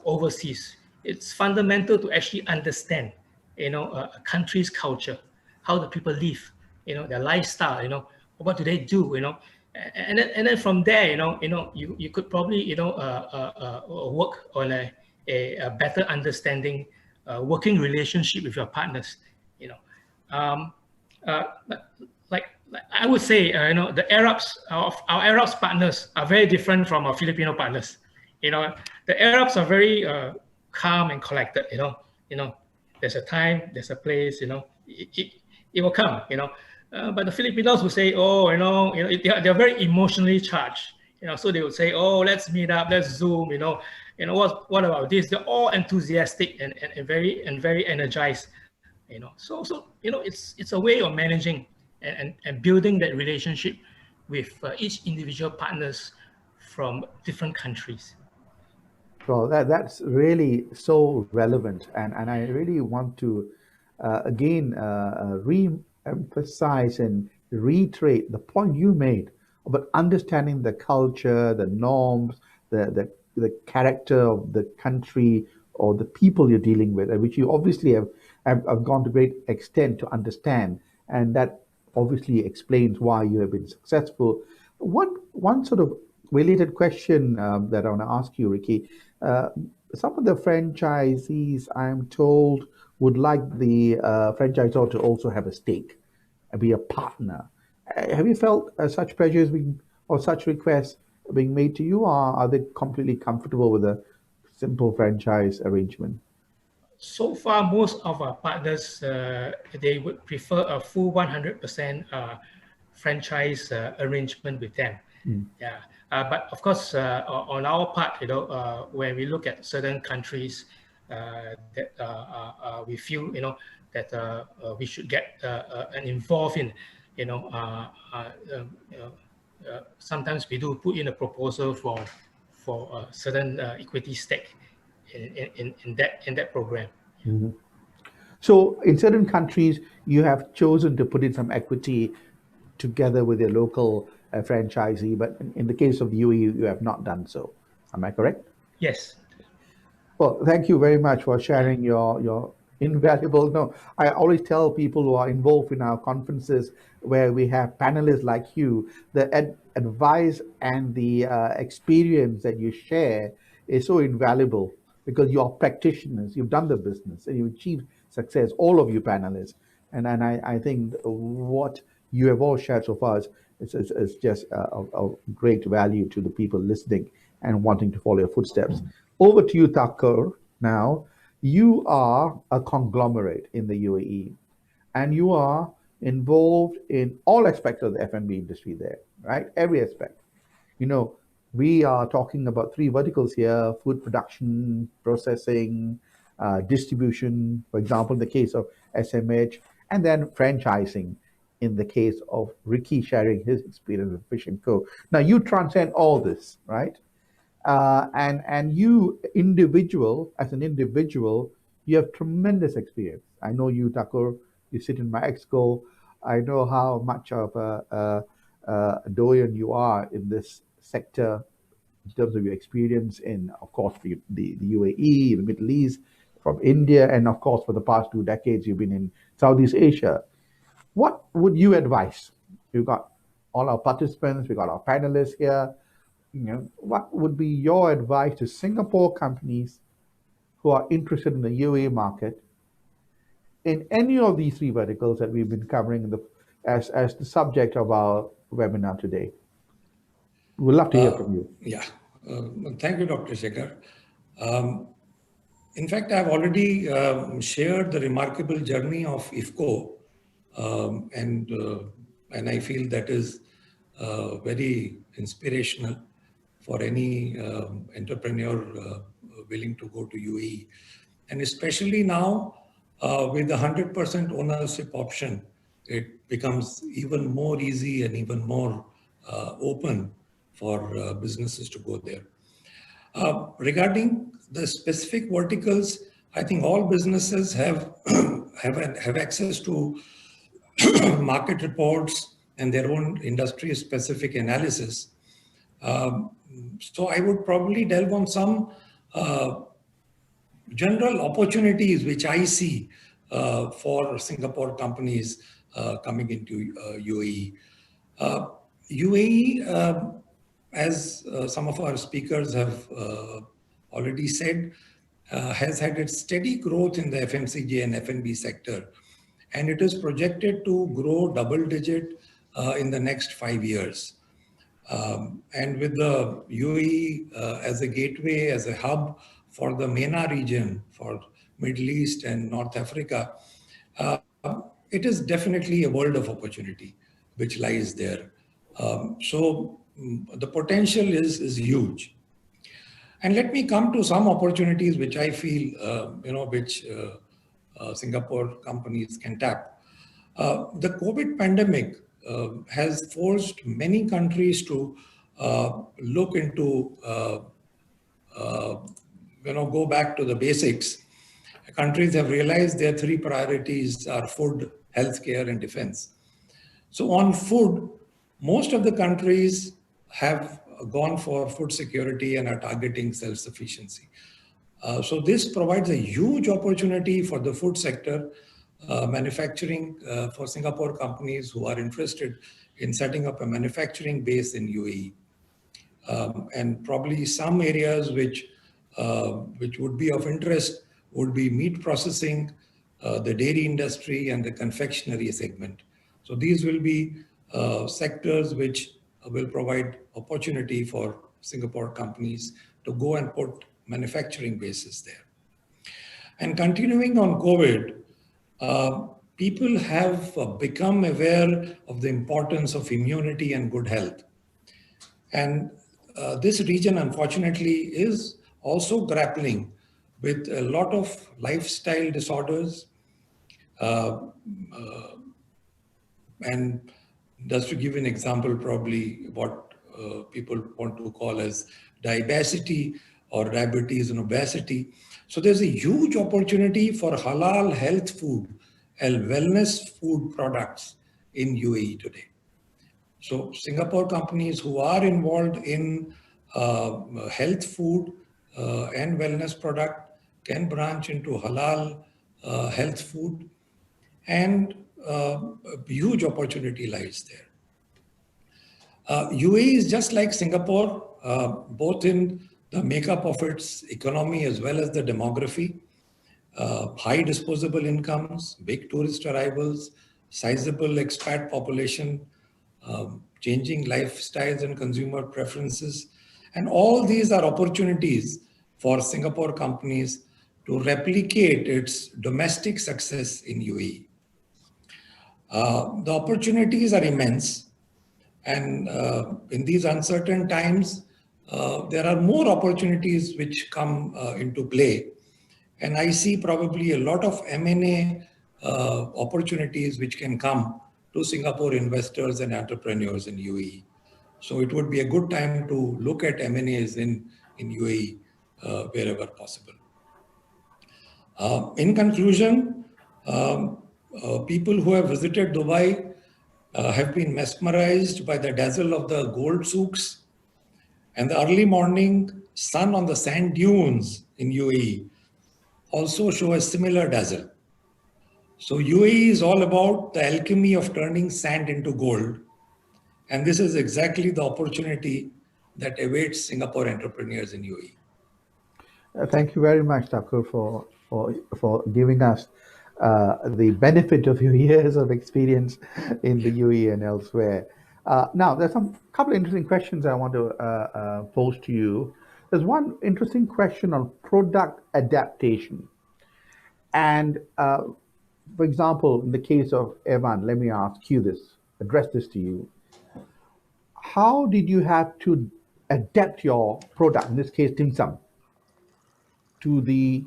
overseas, it's fundamental to actually understand, a country's culture, how the people live, their lifestyle, what do they do, and then from there, you could probably, work on a better understanding, working relationship with your partners, like I would say, the Arabs, our Arabs partners are very different from our Filipino partners. The Arabs are very calm and collected. There's a time, there's a place. It will come. But the Filipinos will say, they're very emotionally charged. So they would say, let's meet up, let's Zoom. What about this? They're all enthusiastic and very energized. So it's a way of managing and building that relationship with each individual partners from different countries. Well, that's really so relevant, and I really want to again re-emphasize and reiterate the point you made about understanding the culture, the norms, the character of the country or the people you're dealing with, which you obviously have gone to great extent to understand, and that obviously explains why you have been successful. One sort of related question that I want to ask you, Ricky. Some of the franchisees, I'm told, would like the franchisor to also have a stake, be a partner. Have you felt such pressures or such requests being made to you, or are they completely comfortable with a simple franchise arrangement? So far, most of our partners, they would prefer a full 100% franchise arrangement with them. Yeah. But of course, on our part, when we look at certain countries that we feel, that we should get and involved in, sometimes we do put in a proposal for a certain equity stake in that program. Mm-hmm. So in certain countries, you have chosen to put in some equity together with your local franchisee, but in the case of UAE, you have not done so. Am I correct? Yes. Well, thank you very much for sharing your invaluable. No, I always tell people who are involved in our conferences where we have panelists like you, the advice and the experience that you share is so invaluable because you are practitioners. You've done the business and you've achieved success, all of you panelists. And I think what you have all shared so far is just of great value to the people listening and wanting to follow your footsteps. Over to you, Thakur. Now, you are a conglomerate in the UAE, and you are involved in all aspects of the F&B industry there, right? Every aspect. We are talking about three verticals here: food production, processing, distribution, for example, in the case of SMH, and then franchising in the case of Ricky sharing his experience with Fish & Co. Now, you transcend all this, right? And you as an individual, you have tremendous experience. I know you, Thakur, You sit in my exco. I know how much of a doyen you are in this sector in terms of your experience in, of course, the UAE, the Middle East, from India, and of course, for the past 2 decades, you've been in Southeast Asia. What would you advise? We've got all our participants, we've got our panelists here. What would be your advice to Singapore companies who are interested in the UAE market in any of these 3 verticals that we've been covering as the subject of our webinar today? We'd love to hear from you. Yeah, thank you, Dr. Shekhar. In fact, I've already shared the remarkable journey of IFCO, and I feel that is very inspirational for any entrepreneur willing to go to UAE. And especially now, with the 100% ownership option, it becomes even more easy and even more open for businesses to go there. Regarding the specific verticals, I think all businesses have access to market reports and their own industry-specific analysis. So I would probably delve on some general opportunities which I see for Singapore companies coming into UAE. UAE, as some of our speakers have already said, has had its steady growth in the FMCG and F&B sector, and it is projected to grow double-digit in the next 5 years. And with the UAE as a gateway, as a hub for the MENA region, for Middle East and North Africa, it is definitely a world of opportunity which lies there. So the potential is huge. And let me come to some opportunities which I feel, which Singapore companies can tap. The COVID pandemic has forced many countries to look into, go back to the basics. Countries have realized their 3 priorities are food, healthcare, and defense. So on food, most of the countries have gone for food security and are targeting self-sufficiency. So this provides a huge opportunity for the food sector, manufacturing for Singapore companies who are interested in setting up a manufacturing base in UAE. And probably some areas which would be of interest would be meat processing, the dairy industry, and the confectionery segment. So these will be sectors which will provide opportunity for Singapore companies to go and put manufacturing bases there. And continuing on COVID, people have become aware of the importance of immunity and good health. And this region, unfortunately, is also grappling with a lot of lifestyle disorders. And just to give an example, probably what people want to call as diabesity or diabetes and obesity. So there's a huge opportunity for halal health food and wellness food products in UAE today. So Singapore companies who are involved in health food and wellness product can branch into halal health food, and a huge opportunity lies there. UAE is just like Singapore, both in the makeup of its economy as well as the demography, high disposable incomes, big tourist arrivals, sizable expat population, changing lifestyles and consumer preferences. And all these are opportunities for Singapore companies to replicate its domestic success in UAE. The opportunities are immense. And in these uncertain times, there are more opportunities which come into play. And I see probably a lot of M&A opportunities which can come to Singapore investors and entrepreneurs in UAE. So it would be a good time to look at M&As in UAE wherever possible. In conclusion, People who have visited Dubai have been mesmerized by the dazzle of the gold souks and the early morning sun on the sand dunes in UAE also show a similar dazzle. So UAE is all about the alchemy of turning sand into gold. And this is exactly the opportunity that awaits Singapore entrepreneurs in UAE. Thank you very much, Thakur, for giving us the benefit of your years of experience in the UAE and elsewhere. Now, there's some couple of interesting questions I want to pose to you. There's one interesting question on product adaptation. And for example, in the case of Evan, let me ask you this, address this to you. How did you have to adapt your product, in this case, dim sum, to the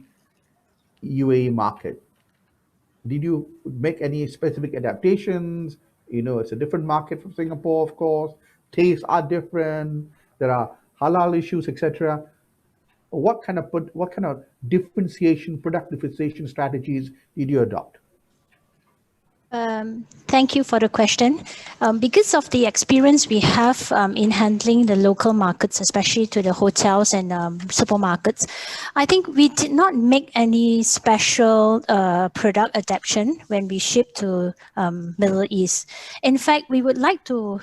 UAE market? Did you make any specific adaptations? You know, it's a different market from Singapore, of course. Tastes are different. There are halal issues, etc. What kind of differentiation, product differentiation strategies did you adopt? Thank you for the question. Because of the experience we have in handling the local markets, especially to the hotels and supermarkets, I think we did not make any special product adaptation when we ship to Middle East. In fact, we would like to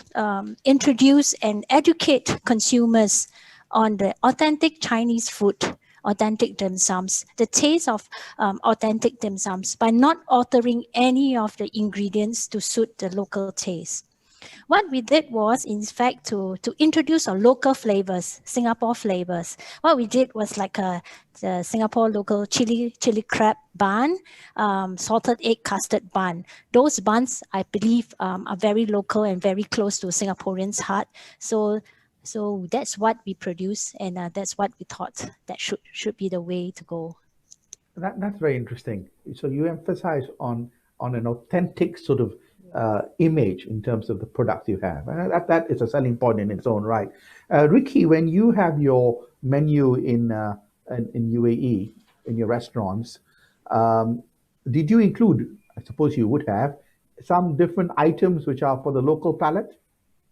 introduce and educate consumers on the authentic Chinese food, authentic dim sums, the taste of authentic dim sums, by not altering any of the ingredients to suit the local taste. What we did was, in fact, to introduce our local flavors, Singapore flavors. What we did was like the Singapore local chili crab bun, salted egg custard bun. Those buns, I believe, are very local and very close to Singaporeans' heart. So that's what we produce, and that's what we thought that should be the way to go. That's very interesting. So you emphasize on an authentic sort of image in terms of the products you have, and that is a selling point in its own right. Ricky, when you have your menu in UAE in your restaurants, did you include? I suppose you would have some different items which are for the local palate.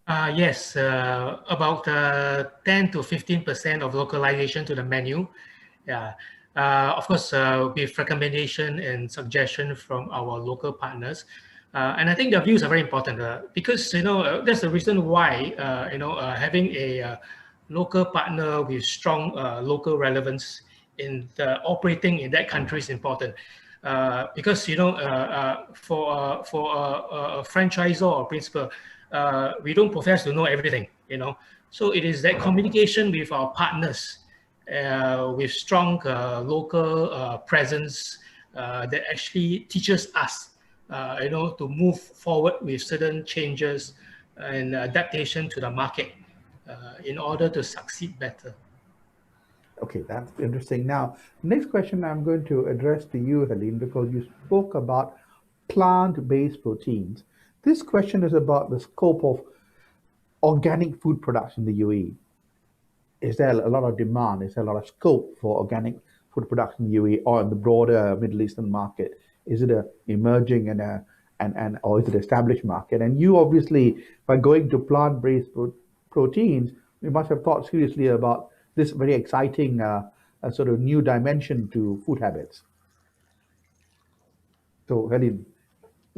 Yes, about 10 to 15% of localization to the menu. Yeah, of course, with recommendation and suggestion from our local partners. And I think their views are very important because, that's the reason why, having a local partner with strong local relevance in operating in that country is important. Because, for a franchisor or principal, we don't profess to know everything, So it is that communication with our partners, with strong local presence that actually teaches us, to move forward with certain changes and adaptation to the market in order to succeed better. Okay, that's interesting. Now, next question I'm going to address to you, Helene, because you spoke about plant-based proteins. This question is about the scope of organic food production in the UAE. Is there a lot of demand? Is there a lot of scope for organic food production in the UAE or in the broader Middle Eastern market? Is it a emerging or is it an established market? And you obviously, by going to plant-based proteins, you must have thought seriously about this very exciting sort of new dimension to food habits. So, Helene.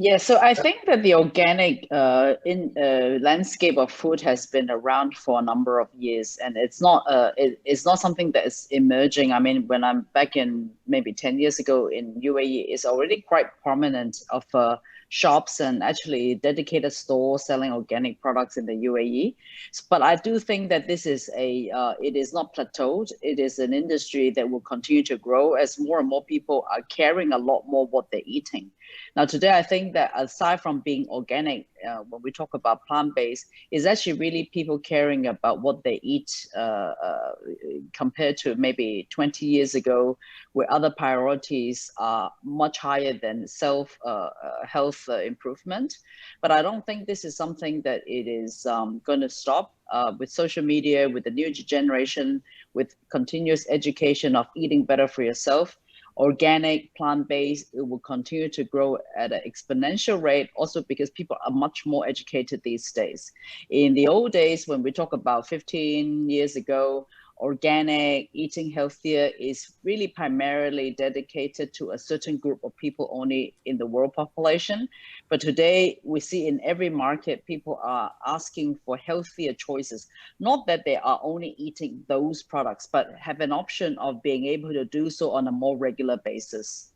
Yeah, so I think that the organic landscape of food has been around for a number of years, and it's not something that is emerging. I mean, when I'm back in maybe 10 years ago in UAE, it's already quite prominent of shops and actually dedicated stores selling organic products in the UAE. But I do think that this is it is not plateaued. It is an industry that will continue to grow as more and more people are caring a lot more what they're eating. Now, today, I think that aside from being organic, when we talk about plant-based, is actually really people caring about what they eat compared to maybe 20 years ago, where other priorities are much higher than health improvement. But I don't think this is something that it is going to stop with social media, with the new generation, with continuous education of eating better for yourself. organic, plant-based, it will continue to grow at an exponential rate, also because people are much more educated these days. In the old days, when we talk about 15 years ago, organic, eating healthier is really primarily dedicated to a certain group of people only in the world population. But today we see in every market, people are asking for healthier choices. Not that they are only eating those products, but have an option of being able to do so on a more regular basis.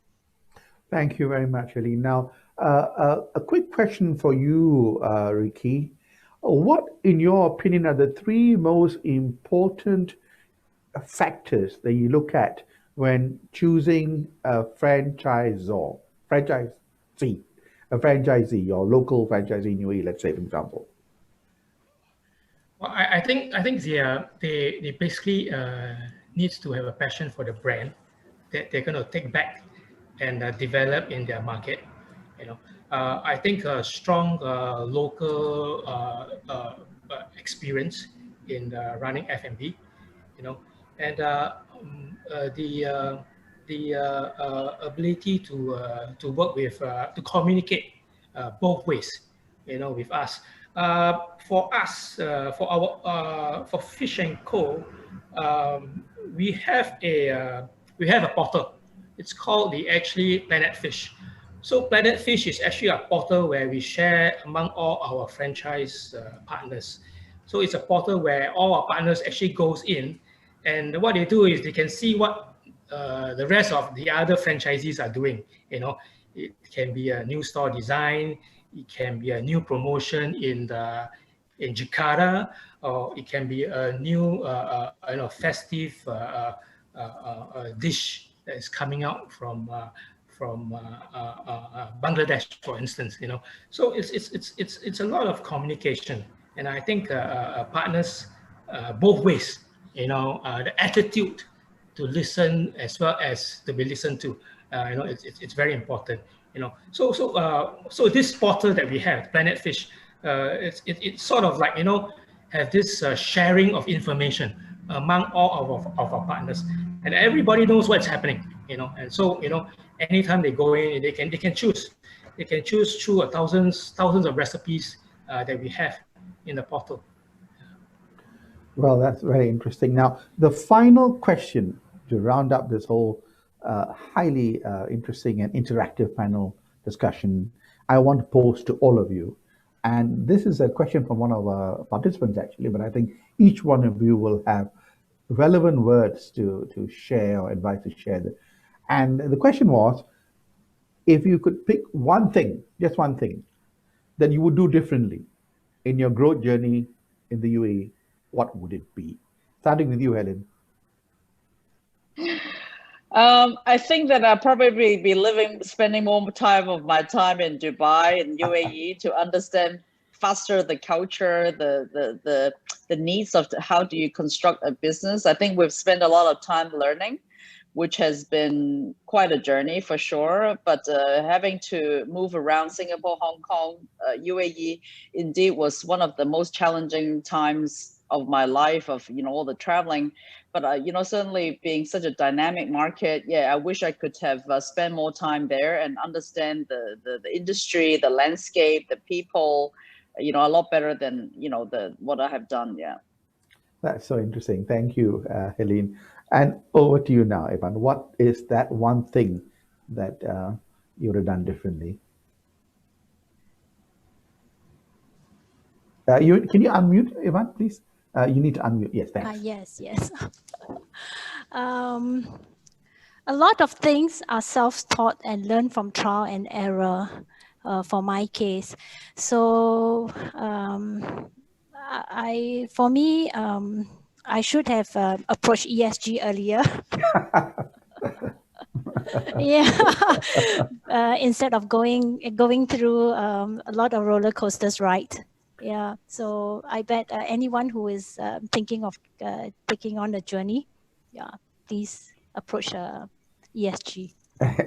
Thank you very much, Helene. Now, a quick question for you, Ricky. What, in your opinion, are the three most important factors that you look at when choosing a franchisee, or local franchisee in UAE, let's say, for example? Well, I think they basically needs to have a passion for the brand that they're going to take back and develop in their market. You know, I think a strong local experience in running F&B. You know, and the ability to work with to communicate both ways, you know, with us. For us, for Fish and Co, we have a portal. It's called the Planet Fish. So Planet Fish is actually a portal where we share among all our franchise partners. So it's a portal where all our partners actually goes in, and what they do is they can see what the rest of the other franchisees are doing. You know, it can be a new store design, it can be a new promotion in Jakarta, or it can be a new festive dish that is coming out from Bangladesh, for instance. You know, so it's a lot of communication. And I think partners, both ways, you know, the attitude to listen as well as to be listened to, you know, it's very important, you know. So this portal that we have, Planet Fish, it's sort of like, you know, have this sharing of information among all of our partners, and everybody knows what's happening, you know. And so, you know, anytime they go in, they can choose through thousands of recipes that we have in the portal. Well, that's very interesting. Now, the final question to round up this whole highly interesting and interactive panel discussion, I want to pose to all of you. And this is a question from one of our participants, actually, but I think each one of you will have relevant words to share or advice to share. And the question was, if you could pick one thing, just one thing, that you would do differently in your growth journey in the UAE, what would it be? Starting with you, Helen. I think that I'll probably be spending more time of my time in Dubai and UAE to understand faster the culture, the needs of how do you construct a business. I think we've spent a lot of time learning, which has been quite a journey for sure. But having to move around Singapore, Hong Kong, UAE, indeed was one of the most challenging times of my life, of, you know, all the traveling. But, you know, certainly being such a dynamic market, yeah, I wish I could have spent more time there and understand the industry, the landscape, the people, you know, a lot better than, you know, what I have done. Yeah. That's so interesting. Thank you, Helene. And over to you now, Ivan. What is that one thing that you would have done differently? Can you unmute, Ivan, please? You need to unmute. Yes, thanks. Yes. A lot of things are self-taught and learned from trial and error for my case. So I should have approached ESG earlier. Yeah, instead of going through a lot of roller coasters, right? Yeah, so I bet anyone who is thinking of taking on the journey, yeah, please approach ESG.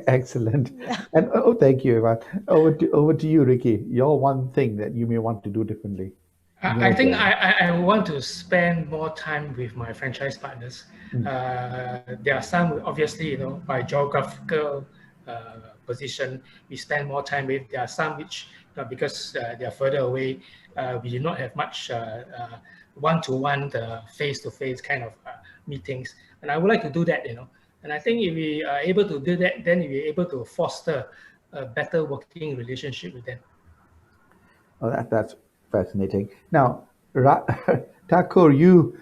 Excellent. Yeah. And thank you, Ivan. Over to you, Ricky. Your one thing that you may want to do differently. I think I want to spend more time with my franchise partners. There are some, obviously, you know, by geographical position, we spend more time with. There are some which, because they are further away, we do not have much one-to-one, face-to-face kind of meetings. And I would like to do that, you know. And I think if we are able to do that, then we're able to foster a better working relationship with them. Oh, that's fascinating. Now, Thakur, you,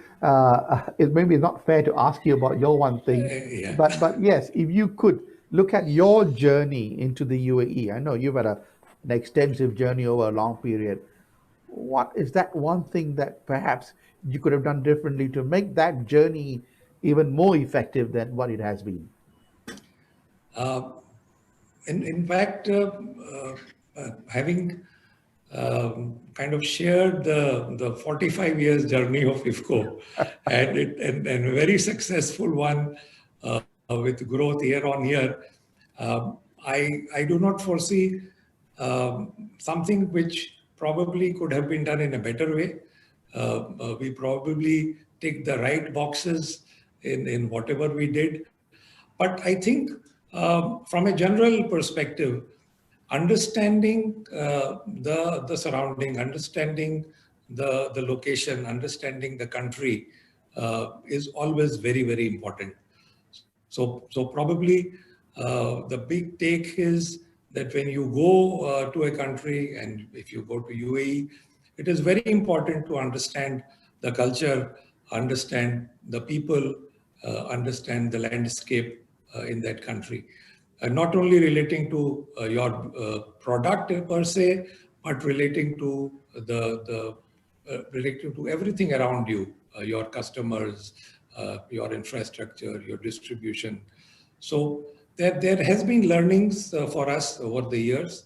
it maybe not fair to ask you about your one thing, but yes, if you could look at your journey into the UAE, I know you've had an extensive journey over a long period. What is that one thing that perhaps you could have done differently to make that journey even more effective than what it has been? In fact, having kind of shared the 45 years journey of IFCO and a very successful one with growth year on year, I do not foresee something which probably could have been done in a better way. We probably tick the right boxes in whatever we did. But I think from a general perspective, understanding the surrounding, understanding the location, understanding the country is always very, very important. So probably the big take is that when you go to a country, and if you go to UAE, it is very important to understand the culture, understand the people, understand the landscape in that country. Not only relating to your product per se, but relating to relating to everything around you, your customers, your infrastructure, your distribution. So there has been learnings for us over the years,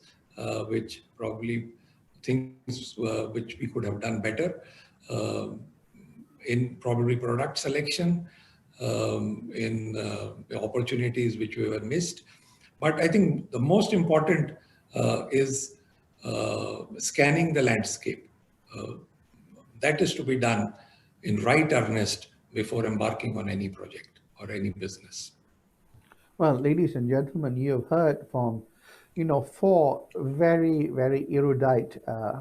which probably things which we could have done better in probably product selection, in opportunities which we were missed. But I think the most important is scanning the landscape. That is to be done in right earnest before embarking on any project or any business. Well, ladies and gentlemen, you have heard from, four very, very erudite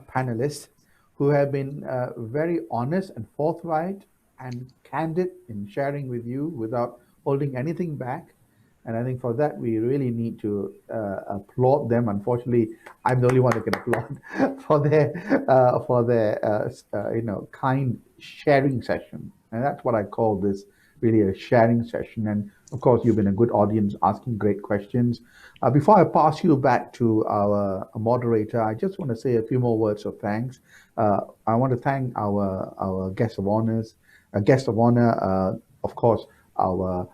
panelists who have been very honest and forthright and candid in sharing with you without holding anything back. And I think for that, we really need to applaud them. Unfortunately, I'm the only one who can applaud for their kind sharing session. And that's what I call this, really a sharing session. And of course, you've been a good audience asking great questions. Before I pass you back to our moderator, I just want to say a few more words of thanks. I want to thank our guest of honors, of course, our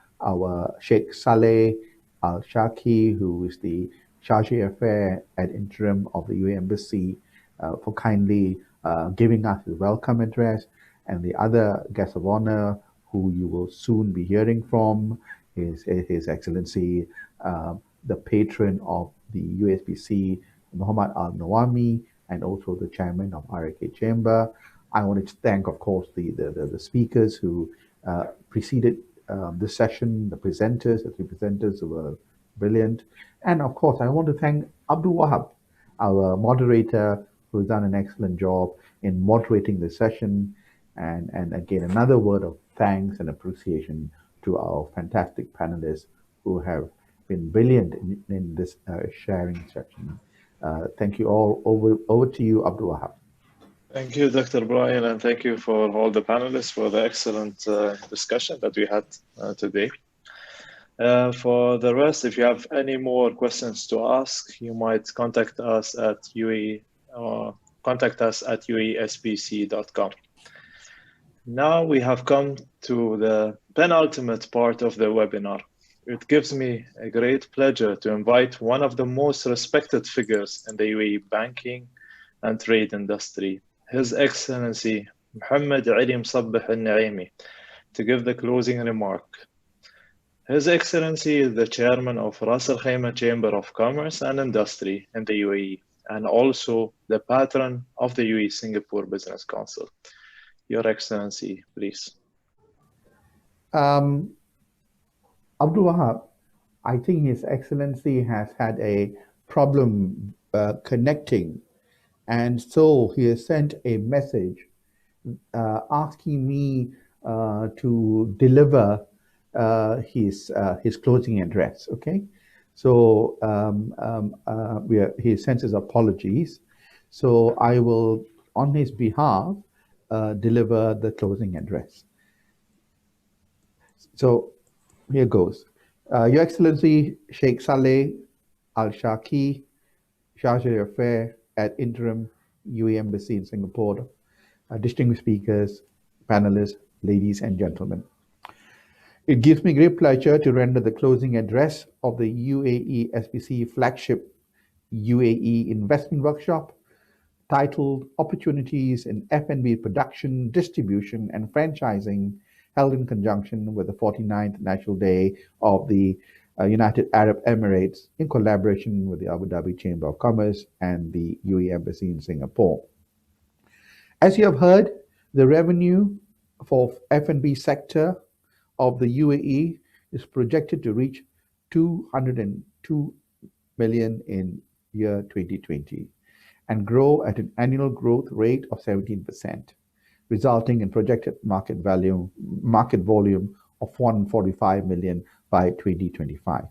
Sheikh Saleh Al-Shaki, who is the Charge d'Affaires ad interim of the UAE Embassy, for kindly giving us his welcome address, and the other guest of honor who you will soon be hearing from is His Excellency, the patron of the USBC, Muhammad Al-Nawami, and also the chairman of RAK Chamber. I wanted to thank, of course, the speakers who preceded this session, the three presenters who were brilliant. And of course, I want to thank Abdul Wahab, our moderator, who has done an excellent job in moderating the session. And again, another word of thanks and appreciation to our fantastic panelists who have been brilliant in this sharing session. Thank you all. Over to you, Abdul Wahab. Thank you, Dr. Brian, and thank you for all the panelists for the excellent discussion that we had today. For the rest, if you have any more questions to ask, you might contact us at uaesbc.com. Now we have come to the penultimate part of the webinar. It gives me a great pleasure to invite one of the most respected figures in the UAE banking and trade industry, His Excellency Mohammed Ali Msabbih Al-Naimi, to give the closing remark. His Excellency is the chairman of Ras Al Khaimah Chamber of Commerce and Industry in the UAE, and also the patron of the UAE Singapore Business Council. Your Excellency, please. Abdul Wahab, I think His Excellency has had a problem connecting, and so he has sent a message asking me to deliver his closing address. Okay, so he sends his apologies. So I will, on his behalf, deliver the closing address. So here goes. Your Excellency Sheikh Saleh Al Shaki, Charge d'Affaires at Interim UAE Embassy in Singapore, distinguished speakers, panelists, ladies and gentlemen. It gives me great pleasure to render the closing address of the UAE SBC flagship UAE Investment Workshop, titled Opportunities in F&B Production, Distribution and Franchising, held in conjunction with the 49th National Day of the United Arab Emirates in collaboration with the Abu Dhabi Chamber of Commerce and the UAE Embassy in Singapore. As you have heard, the revenue for F&B sector of the UAE is projected to reach 202 million in year 2020 and grow at an annual growth rate of 17%, resulting in projected market volume of 145 million by 2025.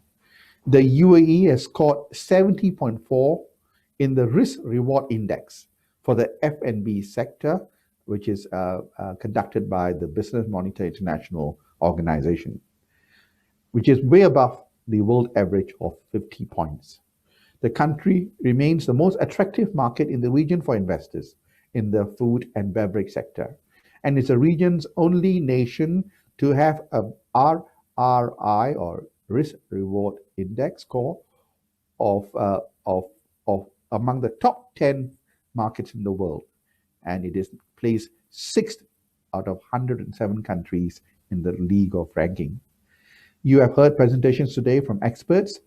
The UAE has scored 70.4 in the risk reward index for the F&B sector, which is conducted by the Business Monitor International organization, which is way above the world average of 50 points. The country remains the most attractive market in the region for investors in the food and beverage sector, and is the region's only nation to have a RRI or risk reward index score of among the top 10 markets in the world, and it is placed 6th out of 107 countries in the league of ranking. You have heard presentations today from experts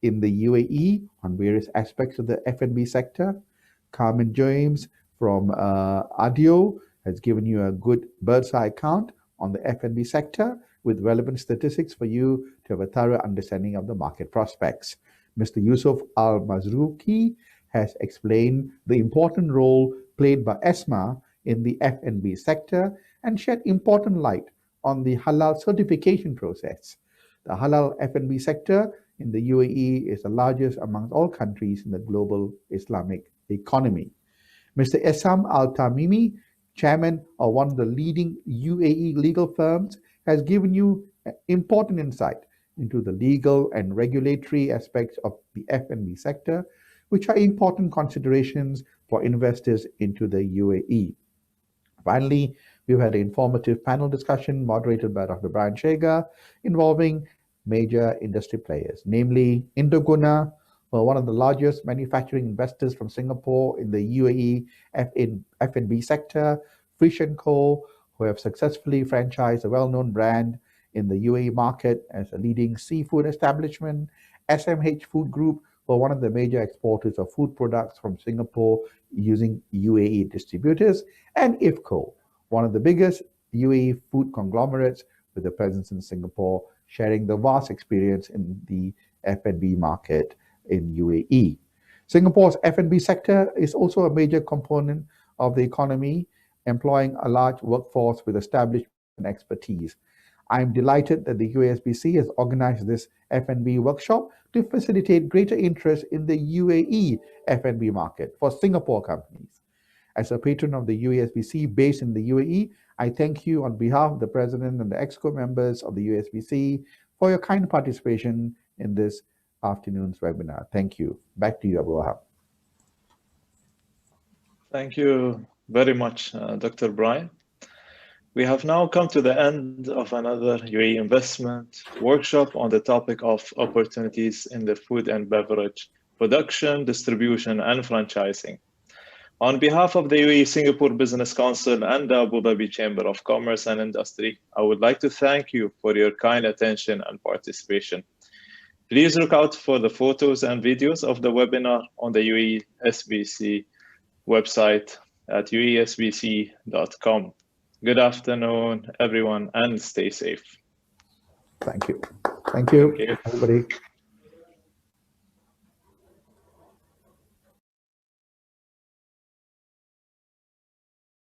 in the UAE on various aspects of the F&B sector. Carmen James from ADIO has given you a good bird's eye count on the F&B sector with relevant statistics for you to have a thorough understanding of the market prospects. Mr. Yusuf Al-Mazrouki has explained the important role played by ESMA in the F&B sector and shed important light on the halal certification process. The halal F&B sector in the UAE is the largest among all countries in the global Islamic economy. Mr. Essam Al-Tamimi, chairman of one of the leading UAE legal firms, has given you important insight into the legal and regulatory aspects of the F&B sector, which are important considerations for investors into the UAE. Finally, we've had an informative panel discussion moderated by Dr. Brian Shager involving major industry players, namely Indoguna, one of the largest manufacturing investors from Singapore in the UAE F&B sector, Fish & Co., who have successfully franchised a well-known brand in the UAE market as a leading seafood establishment, SMH Food Group, who are one of the major exporters of food products from Singapore using UAE distributors, and IFCO, one of the biggest UAE food conglomerates with a presence in Singapore, sharing the vast experience in the F&B market in UAE. Singapore's F&B sector is also a major component of the economy, employing a large workforce with established expertise. I am delighted that the UASBC has organized this F&B workshop to facilitate greater interest in the UAE F&B market for Singapore companies. As a patron of the UASBC based in the UAE, I thank you on behalf of the President and the EXCO members of the UASBC for your kind participation in this afternoon's webinar. Thank you. Back to you, Abu Wahab. Thank you very much, Dr. Brian. We have now come to the end of another UAE investment workshop on the topic of opportunities in the food and beverage production, distribution, and franchising. On behalf of the UAE Singapore Business Council and the Abu Dhabi Chamber of Commerce and Industry, I would like to thank you for your kind attention and participation. Please look out for the photos and videos of the webinar on the UAE SBC website at uaesbc.com. Good afternoon, everyone, and stay safe. Thank you. Thank you, Thank you. everybody.